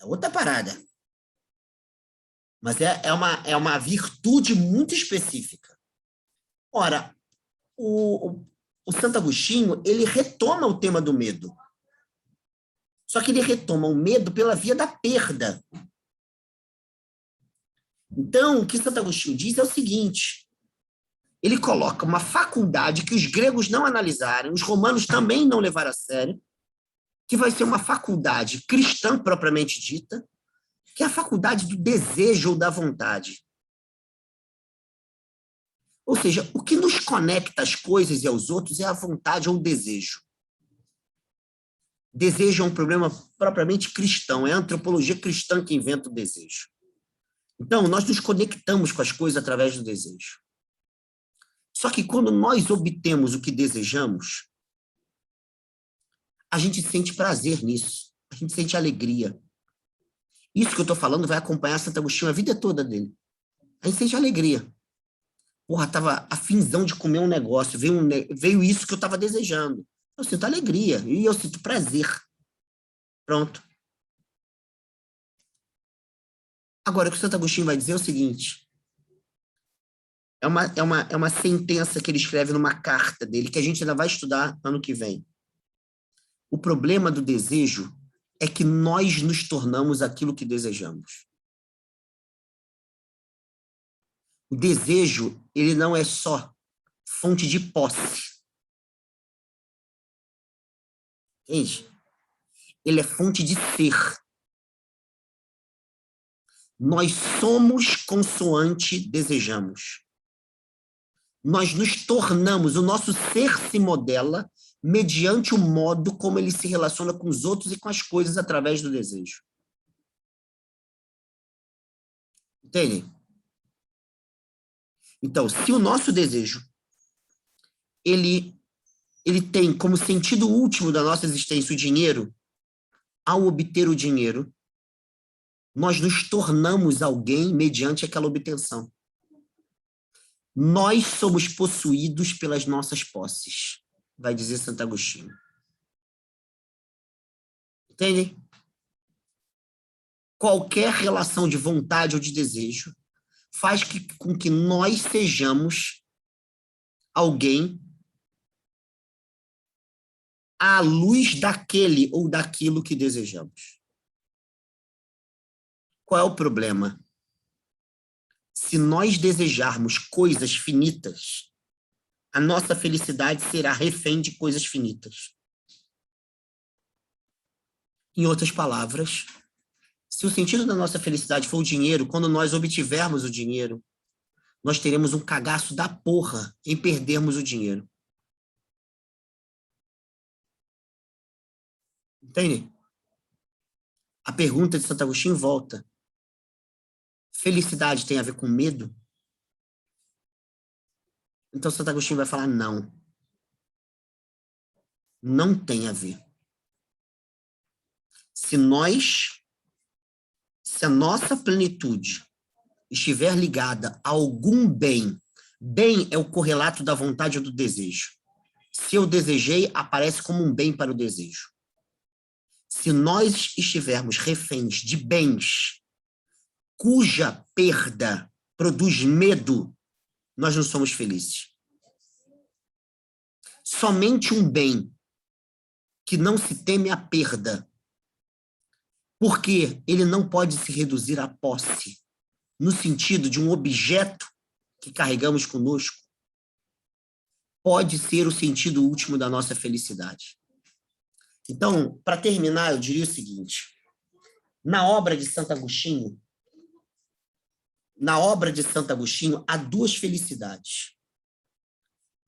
É outra parada. Mas é uma virtude muito específica. Ora, o Santo Agostinho, ele retoma o tema do medo. Só que ele retoma o medo pela via da perda. Então, o que Santo Agostinho diz é o seguinte, ele coloca uma faculdade que os gregos não analisaram, os romanos também não levaram a sério, que vai ser uma faculdade cristã propriamente dita, que é a faculdade do desejo ou da vontade. Ou seja, o que nos conecta às coisas e aos outros é a vontade ou o desejo. Desejo é um problema propriamente cristão, é a antropologia cristã que inventa o desejo. Então, nós nos conectamos com as coisas através do desejo. Só que quando nós obtemos o que desejamos, a gente sente prazer nisso, a gente sente alegria. Isso que eu estou falando vai acompanhar Santo Agostinho a vida toda dele. A gente sente alegria. Porra, estava afinzão de comer um negócio, veio isso que eu estava desejando. Eu sinto alegria e eu sinto prazer. Pronto. Agora, o que o Santo Agostinho vai dizer é o seguinte, é uma sentença que ele escreve numa carta dele, que a gente ainda vai estudar ano que vem. O problema do desejo é que nós nos tornamos aquilo que desejamos. O desejo, ele não é só fonte de posse. Entende? Ele é fonte de ser. Nós somos consoante desejamos. Nós nos tornamos, o nosso ser se modela mediante o modo como ele se relaciona com os outros e com as coisas através do desejo. Entende? Então, se o nosso desejo, ele tem como sentido último da nossa existência o dinheiro, ao obter o dinheiro, nós nos tornamos alguém mediante aquela obtenção. Nós somos possuídos pelas nossas posses, vai dizer Santo Agostinho. Entendem? Qualquer relação de vontade ou de desejo faz com que nós sejamos alguém à luz daquele ou daquilo que desejamos. Qual é o problema? Se nós desejarmos coisas finitas, a nossa felicidade será refém de coisas finitas. Em outras palavras, se o sentido da nossa felicidade for o dinheiro, quando nós obtivermos o dinheiro, nós teremos um cagaço da porra em perdermos o dinheiro. Entende? A pergunta de Santo Agostinho volta. Felicidade tem a ver com medo? Então Santo Agostinho vai falar não. Não tem a ver. Se a nossa plenitude estiver ligada a algum bem, bem é o correlato da vontade ou do desejo. Se eu desejei, aparece como um bem para o desejo. Se nós estivermos reféns de bens cuja perda produz medo, nós não somos felizes. Somente um bem que não se teme a perda, porque ele não pode se reduzir à posse, no sentido de um objeto que carregamos conosco, pode ser o sentido último da nossa felicidade. Então, para terminar, eu diria o seguinte: na obra de Santo Agostinho, há duas felicidades.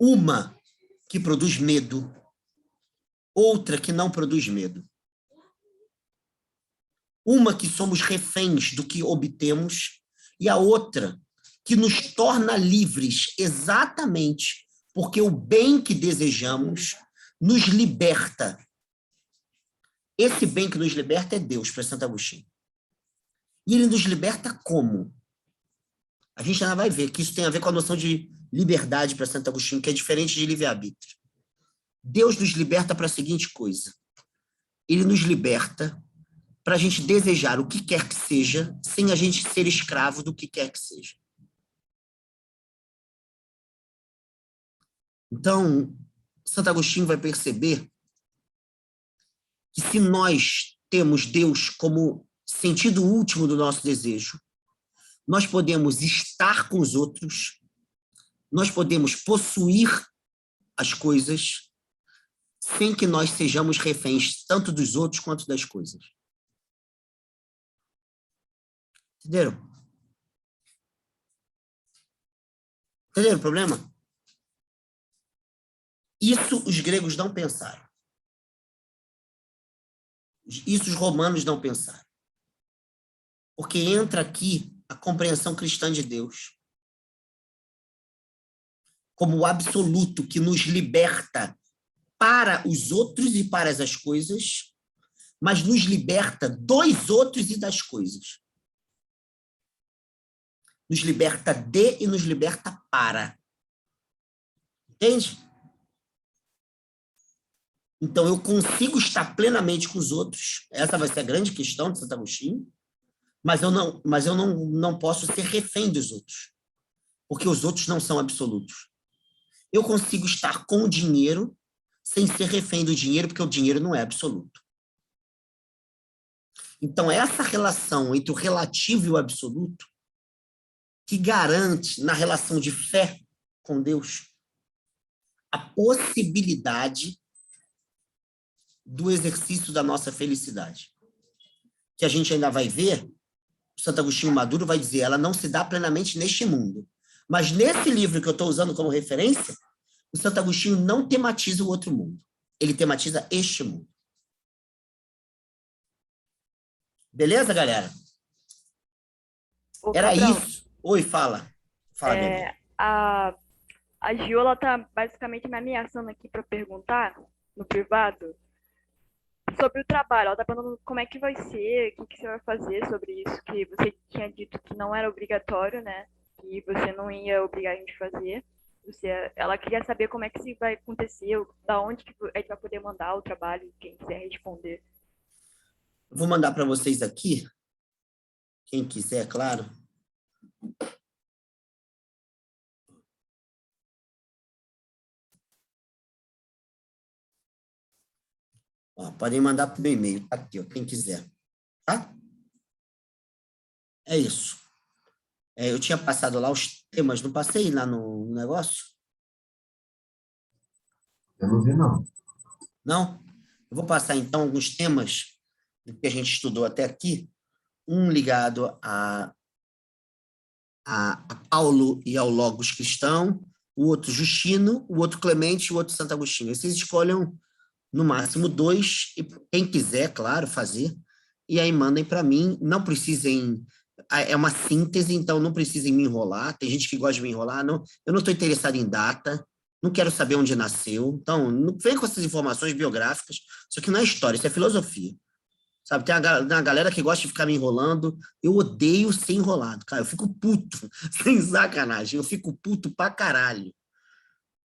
Uma que produz medo, outra que não produz medo. Uma que somos reféns do que obtemos e a outra que nos torna livres exatamente porque o bem que desejamos nos liberta. Esse bem que nos liberta é Deus, para Santo Agostinho. E ele nos liberta como? A gente ainda vai ver que isso tem a ver com a noção de liberdade para Santo Agostinho, que é diferente de livre-arbítrio. Deus nos liberta para a seguinte coisa. Ele nos liberta para a gente desejar o que quer que seja, sem a gente ser escravo do que quer que seja. Então, Santo Agostinho vai perceber que se nós temos Deus como sentido último do nosso desejo, nós podemos estar com os outros, nós podemos possuir as coisas, sem que nós sejamos reféns tanto dos outros quanto das coisas. Entenderam? Entenderam o problema? Isso os gregos não pensaram. Isso os romanos não pensaram. Porque entra aqui a compreensão cristã de Deus como o absoluto que nos liberta para os outros e para as coisas, mas nos liberta dos outros e das coisas. Nos liberta de e nos liberta para. Entende? Então, eu consigo estar plenamente com os outros, essa vai ser a grande questão de Santo Agostinho, mas eu não posso ser refém dos outros, porque os outros não são absolutos. Eu consigo estar com o dinheiro sem ser refém do dinheiro, porque o dinheiro não é absoluto. Então, essa relação entre o relativo e o absoluto, que garante, na relação de fé com Deus, a possibilidade do exercício da nossa felicidade. Que a gente ainda vai ver, o Santo Agostinho Maduro vai dizer, ela não se dá plenamente neste mundo. Mas nesse livro que eu estou usando como referência, o Santo Agostinho não tematiza o outro mundo. Ele tematiza este mundo. Beleza, galera? Ô, Era Gabriel, isso. Oi, fala. Fala, minha amiga. a Gil, ela tá basicamente me ameaçando aqui para perguntar no privado sobre o trabalho. Ela tá perguntando como é que vai ser, o que que você vai fazer sobre isso, que você tinha dito que não era obrigatório, né? Que você não ia obrigar a gente a fazer. Ela queria saber como é que isso vai acontecer, da onde que a gente vai poder mandar o trabalho, quem quiser responder. Vou mandar para vocês aqui, quem quiser, claro. Ó, podem mandar para o meu e-mail, tá aqui, ó, quem quiser. Tá? É isso. Eu tinha passado lá os temas, não passei lá no negócio? Eu não vi, não. Não? Eu vou passar, então, alguns temas do que a gente estudou até aqui, um ligado a Paulo e ao Logos cristão, o outro Justino, o outro Clemente e o outro Santo Agostinho. Vocês escolham, no máximo, 2, e quem quiser, claro, fazer, e aí mandem para mim, não precisem... É uma síntese, então não precisem me enrolar. Tem gente que gosta de me enrolar. Não, eu não estou interessado em data, não quero saber onde nasceu. Então, não vem com essas informações biográficas. Isso aqui não é história, isso é filosofia. Sabe, tem uma galera que gosta de ficar me enrolando. Eu odeio ser enrolado, cara. Eu fico puto, sem sacanagem. Eu fico puto pra caralho.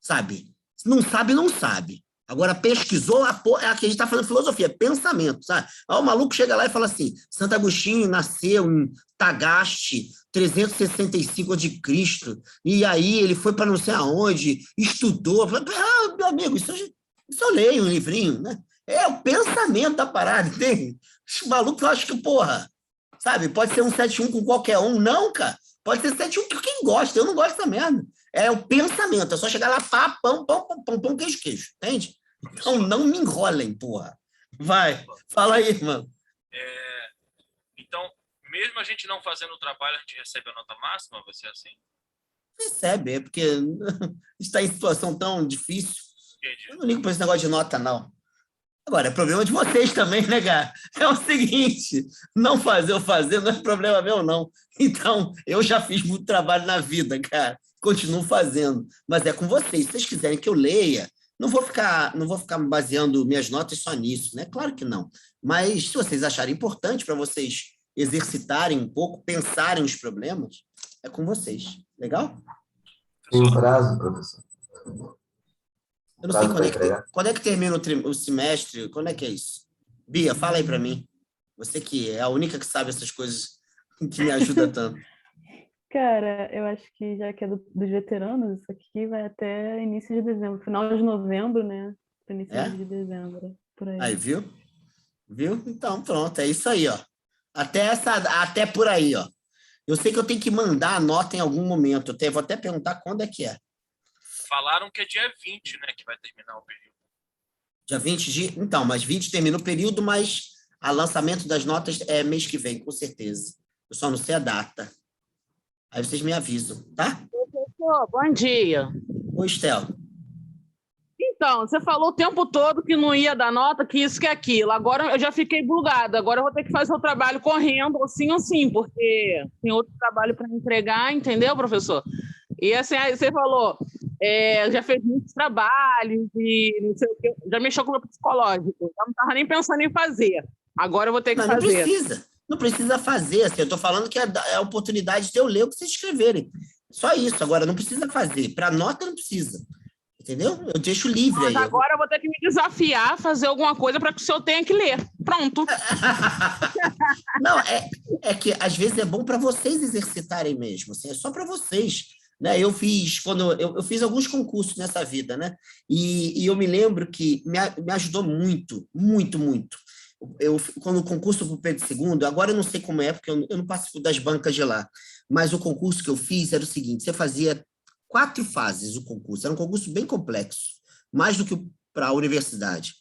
Sabe? Se não sabe, não sabe. Agora, pesquisou, é aqui a gente está falando filosofia, pensamento, sabe? Aí o maluco chega lá e fala assim, Santo Agostinho nasceu em Tagaste, 365 a.C., e aí ele foi para não sei aonde, estudou. Meu amigo, isso eu leio um livrinho, né? É o pensamento da parada, entende? Os malucos acham que, porra, sabe? Pode ser um 7-1 com qualquer um. Não, cara. Pode ser 7-1 com quem gosta. Eu não gosto dessa merda. É o pensamento. É só chegar lá, pá, pão, pão, pão, pão, pão, queijo, queijo. Entende? Então não me enrolem, porra. Vai. Fala aí, mano. Então, mesmo a gente não fazendo o trabalho, a gente recebe a nota máxima? Vai ser assim? Recebe, é porque está em situação tão difícil. Entendi. Eu não ligo para esse negócio de nota, não. Agora, é problema de vocês também, né, cara? É o seguinte, não fazer ou fazer não é problema meu, não. Então, eu já fiz muito trabalho na vida, cara. Continuo fazendo. Mas é com vocês. Se vocês quiserem que eu leia, não vou ficar baseando minhas notas só nisso, né? Claro que não. Mas se vocês acharem importante para vocês exercitarem um pouco, pensarem os problemas, é com vocês. Legal? Tem um prazo, professor. Eu não sei Prazo para entregar. quando é que termina o semestre, quando é que é isso? Bia, fala aí para mim. Você que é a única que sabe essas coisas que me ajuda tanto. Cara, eu acho que já que é dos veteranos, isso aqui vai até início de dezembro, final de novembro, né? Início É? de dezembro, por aí. Aí, viu? Viu? Então, pronto, é isso aí, ó. Até por aí, ó. Eu sei que eu tenho que mandar a nota em algum momento. Vou até perguntar quando é que é. Falaram que é dia 20, né, que vai terminar o período. Dia 20 de... Então, mas 20 termina o período, mas o lançamento das notas é mês que vem, com certeza. Eu só não sei a data. Aí vocês me avisam, tá? Professor, bom dia. Oi, Estela. Então, você falou o tempo todo que não ia dar nota, que isso, que aquilo. Agora eu já fiquei bugada. Agora eu vou ter que fazer o trabalho correndo, assim ou assim, porque tem outro trabalho para entregar, entendeu, professor? E assim, aí você falou, já fez muitos trabalhos e não sei o quê, já mexeu com o meu psicológico. Eu não estava nem pensando em fazer. Agora eu vou ter que Não fazer. precisa. Não precisa fazer. Assim, eu estou falando que é a oportunidade de eu ler o que vocês escreverem. Só isso. Agora, não precisa fazer. Para nota, não precisa. Entendeu? Eu deixo livre Mas aí. agora eu vou ter que me desafiar a fazer alguma coisa para que o senhor tenha que ler. Pronto. Não, é que às vezes é bom para vocês exercitarem mesmo. Assim, é só para vocês. Né? Eu fiz alguns concursos nessa vida, né? E eu me lembro que me ajudou muito, muito, muito. Quando o concurso para o Pedro II, agora eu não sei como é, porque eu não participo das bancas de lá, mas o concurso que eu fiz era o seguinte: você fazia 4 fases o concurso, era um concurso bem complexo, mais do que para a universidade.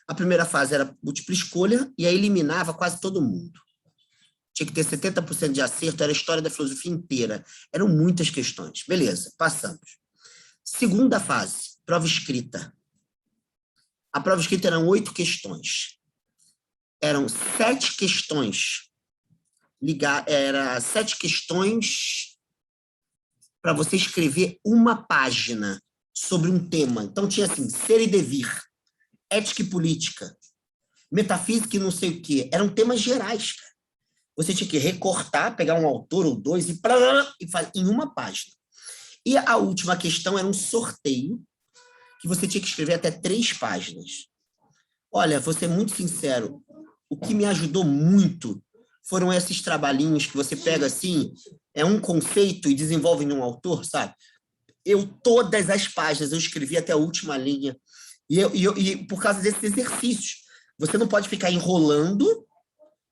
A primeira fase era múltipla escolha, e aí eliminava quase todo mundo. Tinha que ter 70% de acerto, era a história da filosofia inteira. Eram muitas questões. Beleza, passamos. Segunda fase, prova escrita. A prova escrita eram 8 questões. Eram 7 questões. Era 7 questões para você escrever uma página sobre um tema. Então, tinha assim, ser e devir, ética e política, metafísica e não sei o quê. Eram temas gerais, cara. Você tinha que recortar, pegar um autor ou dois e fazer em uma página. E a última questão era um sorteio, que você tinha que escrever até 3 páginas. Olha, vou ser muito sincero, o que me ajudou muito foram esses trabalhinhos que você pega assim, é um conceito e desenvolve em um autor, sabe? Todas as páginas, eu escrevi até a última linha. E por causa desses exercícios, você não pode ficar enrolando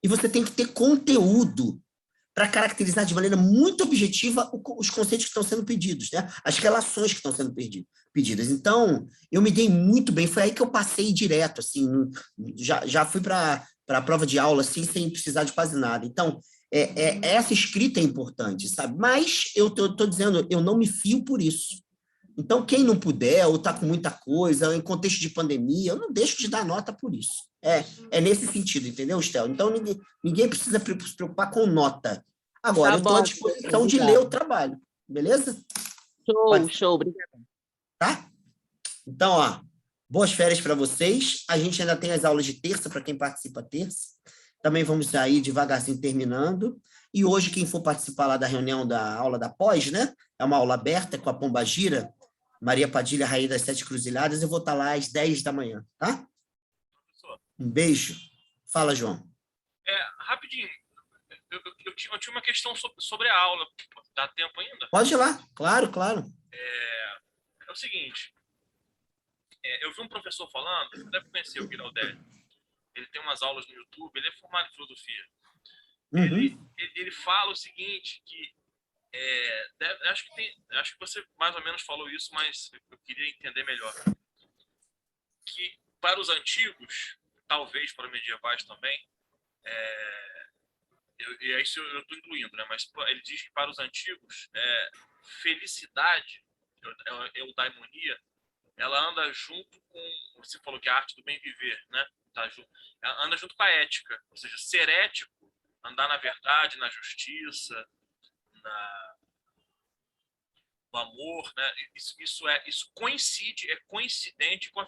e você tem que ter conteúdo para caracterizar de maneira muito objetiva os conceitos que estão sendo pedidos, né? As relações que estão sendo pedidas. Então, eu me dei muito bem. Foi aí que eu passei direto, assim, já fui para a prova de aula, assim, sem precisar de quase nada. Então, essa escrita é importante, sabe? Mas eu estou dizendo, eu não me fio por isso. Então, quem não puder, ou está com muita coisa, em contexto de pandemia, eu não deixo de dar nota por isso. É nesse sentido, entendeu, Estel? Então, ninguém precisa se preocupar com nota. Agora, eu estou à disposição de ler o trabalho, beleza? Show, obrigada. Tá? Então, ó, boas férias para vocês. A gente ainda tem as aulas de terça, para quem participa terça. Também vamos aí devagarzinho terminando. E hoje, quem for participar lá da reunião da aula da pós, né? É uma aula aberta com a Pombagira, Maria Padilha, Rainha das 7 Cruzilhadas. Eu vou estar lá às 10 da manhã, tá? Um beijo. Fala, João. Rapidinho. Eu tinha uma questão sobre a aula. Dá tempo ainda? Pode ir lá. Claro. É o seguinte. Eu vi um professor falando, você deve conhecer o Giraldelli. Ele tem umas aulas no YouTube, ele é formado em filosofia. Ele fala o seguinte, que acho que você mais ou menos falou isso, mas eu queria entender melhor. Que para os antigos, talvez para medievais também, e isso eu estou incluindo, né? Mas ele diz que para os antigos, felicidade, eudaimonia, ela anda junto com, você falou que é a arte do bem viver, né? Ela anda junto com a ética, ou seja, ser ético, andar na verdade, na justiça, no amor, né? Isso coincide, é coincidente com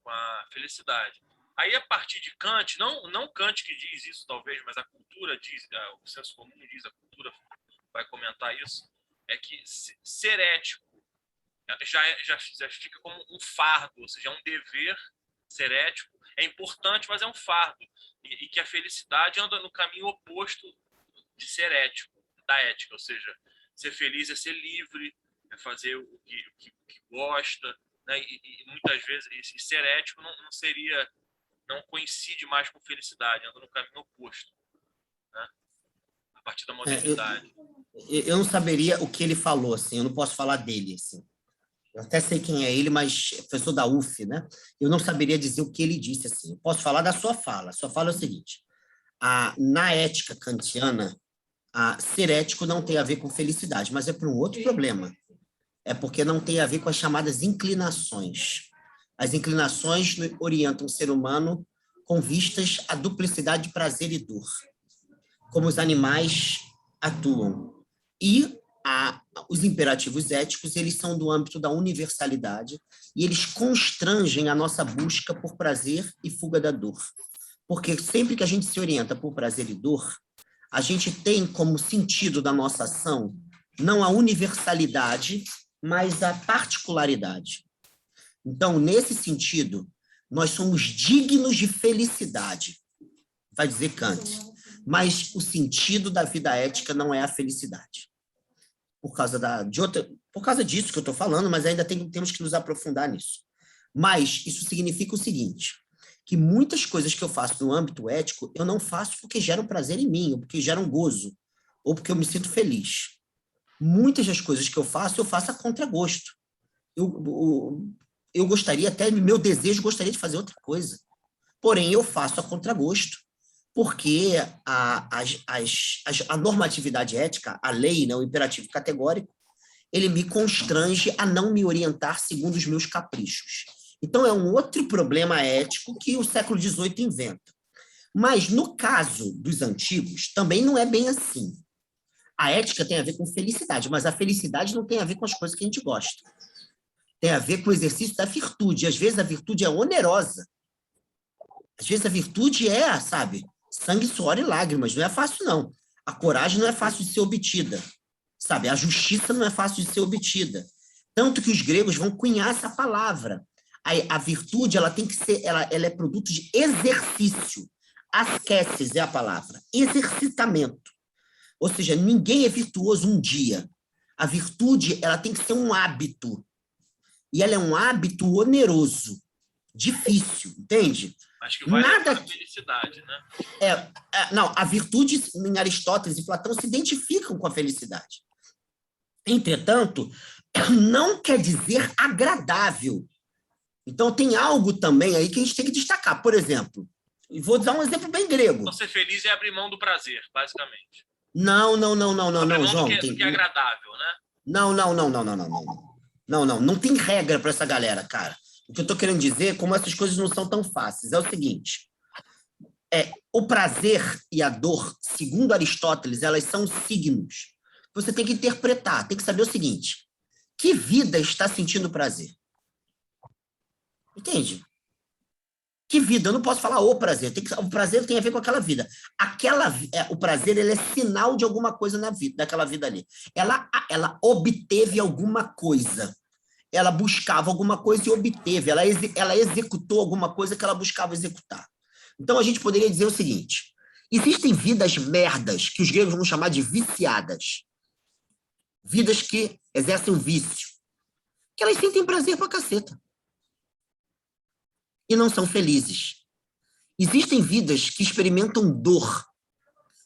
a felicidade. Aí, a partir de Kant, não Kant que diz isso, talvez, mas a cultura diz, o senso comum diz, a cultura vai comentar isso, é que ser ético já fica como um fardo, ou seja, é um dever. Ser ético é importante, mas é um fardo. E que a felicidade anda no caminho oposto de ser ético, da ética. Ou seja, ser feliz é ser livre, é fazer o que gosta, né? E muitas vezes ser ético não coincide mais com felicidade, anda no caminho oposto, né? A partir da modernidade. Eu não saberia o que ele falou, assim, eu não posso falar dele, assim. Eu até sei quem é ele, mas é professor da UF, né? Eu não saberia dizer o que ele disse, assim. Eu posso falar da sua fala. A sua fala é o seguinte: na ética kantiana, ser ético não tem a ver com felicidade, mas é por um outro problema. É porque não tem a ver com as chamadas inclinações. As inclinações orientam o ser humano com vistas à duplicidade de prazer e dor, como os animais atuam. E os imperativos éticos, eles são do âmbito da universalidade e eles constrangem a nossa busca por prazer e fuga da dor. Porque sempre que a gente se orienta por prazer e dor, a gente tem como sentido da nossa ação não a universalidade, mas a particularidade. Então, nesse sentido, nós somos dignos de felicidade, vai dizer Kant, mas o sentido da vida ética não é a felicidade. Por causa disso que eu estou falando, mas ainda temos que nos aprofundar nisso. Mas isso significa o seguinte, que muitas coisas que eu faço no âmbito ético, eu não faço porque geram prazer em mim, ou porque geram gozo, ou porque eu me sinto feliz. Muitas das coisas que eu faço a contragosto. Eu gostaria até, meu desejo gostaria de fazer outra coisa. Porém, eu faço a contragosto, porque a normatividade ética, a lei, né, o imperativo categórico, ele me constrange a não me orientar segundo os meus caprichos. Então, é um outro problema ético que o século XVIII inventa. Mas, no caso dos antigos, também não é bem assim. A ética tem a ver com felicidade, mas a felicidade não tem a ver com as coisas que a gente gosta. Tem a ver com o exercício da virtude. Às vezes a virtude é onerosa. Às vezes a virtude é, sabe, sangue, suor e lágrimas. Não é fácil, não. A coragem não é fácil de ser obtida. Sabe, a justiça não é fácil de ser obtida. Tanto que os gregos vão cunhar essa palavra. A virtude, ela tem que ser, ela é produto de exercício. Ascesis é a palavra. Exercitamento. Ou seja, ninguém é virtuoso um dia. A virtude, ela tem que ser um hábito. E ela é um hábito oneroso, difícil, entende? Acho que vai Nada... levar a felicidade, né? Não, a virtude em Aristóteles e Platão se identificam com a felicidade. Entretanto, não quer dizer agradável. Então, tem algo também aí que a gente tem que destacar. Por exemplo, vou dar um exemplo bem grego. Então, ser feliz é abrir mão do prazer, basicamente. Não, João. Do que é agradável, né? Não tem regra para essa galera, cara. O que eu estou querendo dizer, como essas coisas não são tão fáceis, é o seguinte: o prazer e a dor, segundo Aristóteles, elas são signos. Você tem que interpretar, tem que saber o seguinte: que vida está sentindo prazer? Entende? Que vida? Eu não posso falar o prazer. O prazer tem a ver com aquela vida. O prazer, ele é sinal de alguma coisa na vida, daquela vida ali. Ela obteve alguma coisa. Ela buscava alguma coisa e obteve. Ela executou alguma coisa que ela buscava executar. Então, a gente poderia dizer o seguinte: existem vidas merdas, que os gregos vão chamar de viciadas. Vidas que exercem um vício. Que elas sentem prazer pra caceta. E não são felizes. Existem vidas que experimentam dor,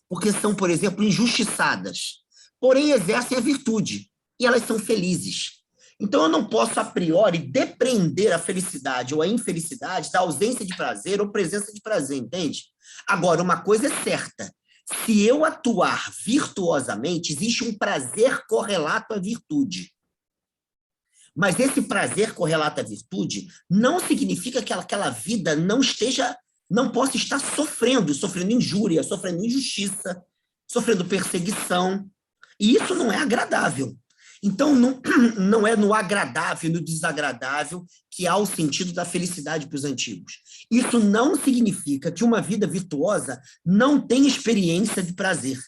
porque são, por exemplo, injustiçadas, porém exercem a virtude, e elas são felizes. Então, eu não posso, a priori, depreender a felicidade ou a infelicidade da ausência de prazer ou presença de prazer, entende? Agora, uma coisa é certa: se eu atuar virtuosamente, existe um prazer correlato à virtude. Mas esse prazer correlato à virtude não significa que aquela vida não possa estar sofrendo injúria, sofrendo injustiça, sofrendo perseguição. E isso não é agradável. Então, não é no agradável e no desagradável que há o sentido da felicidade para os antigos. Isso não significa que uma vida virtuosa não tem experiência de prazer.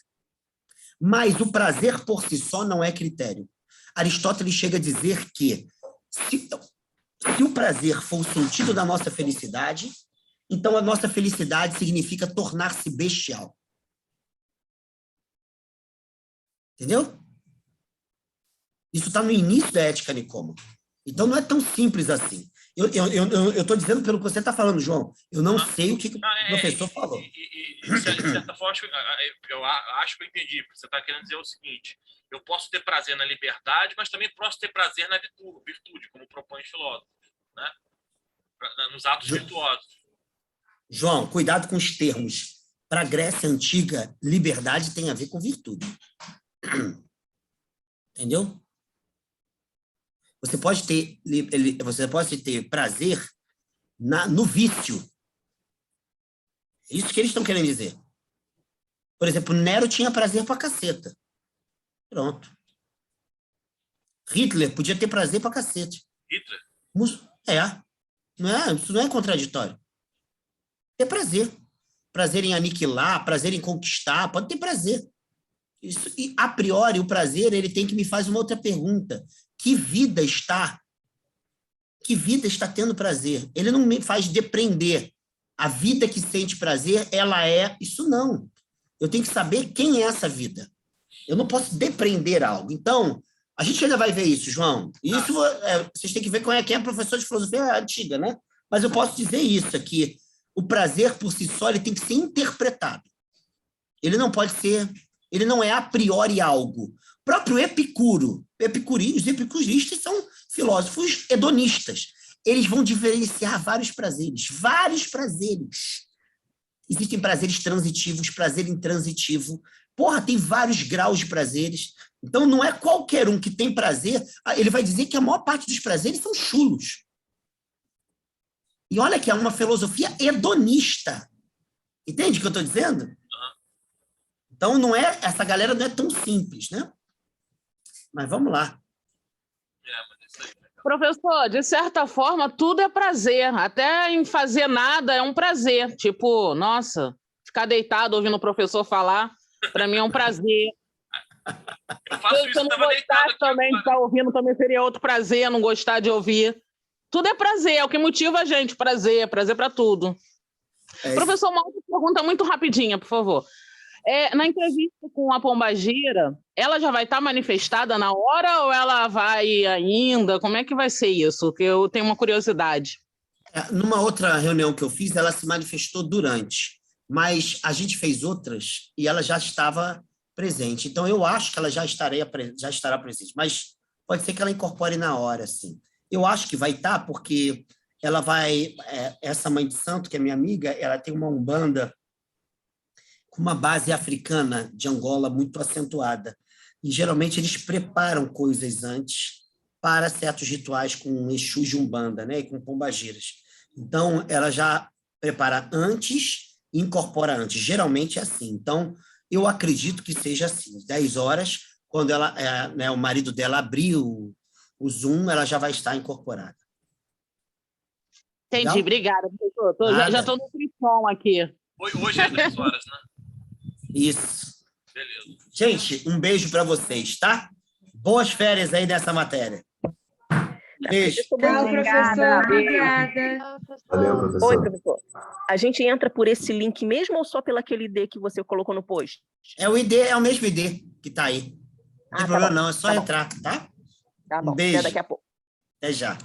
Mas o prazer por si só não é critério. Aristóteles chega a dizer que se o prazer for o sentido da nossa felicidade, então a nossa felicidade significa tornar-se bestial. Entendeu? Isso está no início da Ética Nicômaco. Então não é tão simples assim. Eu estou dizendo pelo que você está falando, João. Eu não sei o que o professor falou. De certa forma, eu acho que eu entendi. Você está querendo dizer o seguinte: eu posso ter prazer na liberdade, mas também posso ter prazer na virtude, como propõe os filósofos, né? Nos atos virtuosos. João, cuidado com os termos. Para a Grécia Antiga, liberdade tem a ver com virtude. Entendeu? Você pode ter prazer no vício. É isso que eles estão querendo dizer. Por exemplo, Nero tinha prazer pra caceta. Pronto. Hitler podia ter prazer pra cacete. Hitler? Isso não é contraditório. Ter prazer. Prazer em aniquilar, prazer em conquistar, pode ter prazer. Isso, e, a priori, o prazer, ele tem que me fazer uma outra pergunta. Que vida está tendo prazer? Ele não me faz depreender. A vida que sente prazer, ela é... Isso não. Eu tenho que saber quem é essa vida. Eu não posso depreender algo. Então, a gente ainda vai ver isso, João. Isso vocês têm que ver quem é professor de filosofia antiga, né? Mas eu posso dizer isso aqui. O prazer, por si só, ele tem que ser interpretado. Ele não pode ser... Ele não é a priori algo. O próprio Epicuro, os epicuristas são filósofos hedonistas. Eles vão diferenciar vários prazeres. Existem prazeres transitivos, prazer intransitivo. Porra, tem vários graus de prazeres. Então, não é qualquer um que tem prazer, ele vai dizer que a maior parte dos prazeres são chulos. E olha que é uma filosofia hedonista. Entende o que eu estou dizendo? Então, essa galera não é tão simples, né? Mas vamos lá. Mas isso aí. Professor, de certa forma, tudo é prazer. Até em fazer nada é um prazer. Tipo, nossa, ficar deitado ouvindo o professor falar, para mim é um prazer. Eu faço Se isso, eu não tava deitado gostasse aqui também de agora. estar ouvindo, também seria outro prazer, não gostar de ouvir. Tudo é prazer, é o que motiva a gente, prazer para tudo. Professor, uma outra pergunta muito rapidinha, por favor. Na entrevista com a Pombagira, ela já vai estar manifestada na hora ou ela vai ainda? Como é que vai ser isso? Que eu tenho uma curiosidade. Numa outra reunião que eu fiz, ela se manifestou durante, mas a gente fez outras e ela já estava presente. Então, eu acho que ela já estará presente, mas pode ser que ela incorpore na hora, sim. Eu acho que vai estar, porque ela vai... essa mãe de santo, que é minha amiga, ela tem uma umbanda com uma base africana de Angola muito acentuada. E, geralmente, eles preparam coisas antes para certos rituais com Exus de Umbanda, né, e com pombagiras. Então, ela já prepara antes e incorpora antes. Geralmente é assim. Então, eu acredito que seja assim. 10 horas, quando o marido dela abrir o Zoom, ela já vai estar incorporada. Entendi, Legal? obrigada, professor. Já estou no frisson aqui. Hoje é 10 horas, né? Isso. Beleza. Gente, um beijo para vocês, tá? Boas férias aí dessa matéria. Beijo. Tchau, professor. Obrigada. Valeu, Oi, professor. professor. A gente entra por esse link mesmo ou só pelo aquele ID que você colocou no post? É o mesmo ID que está aí. Não tem problema bom, não, é só tá bom. entrar, tá? Tá bom, Um beijo. até daqui a pouco. Até já.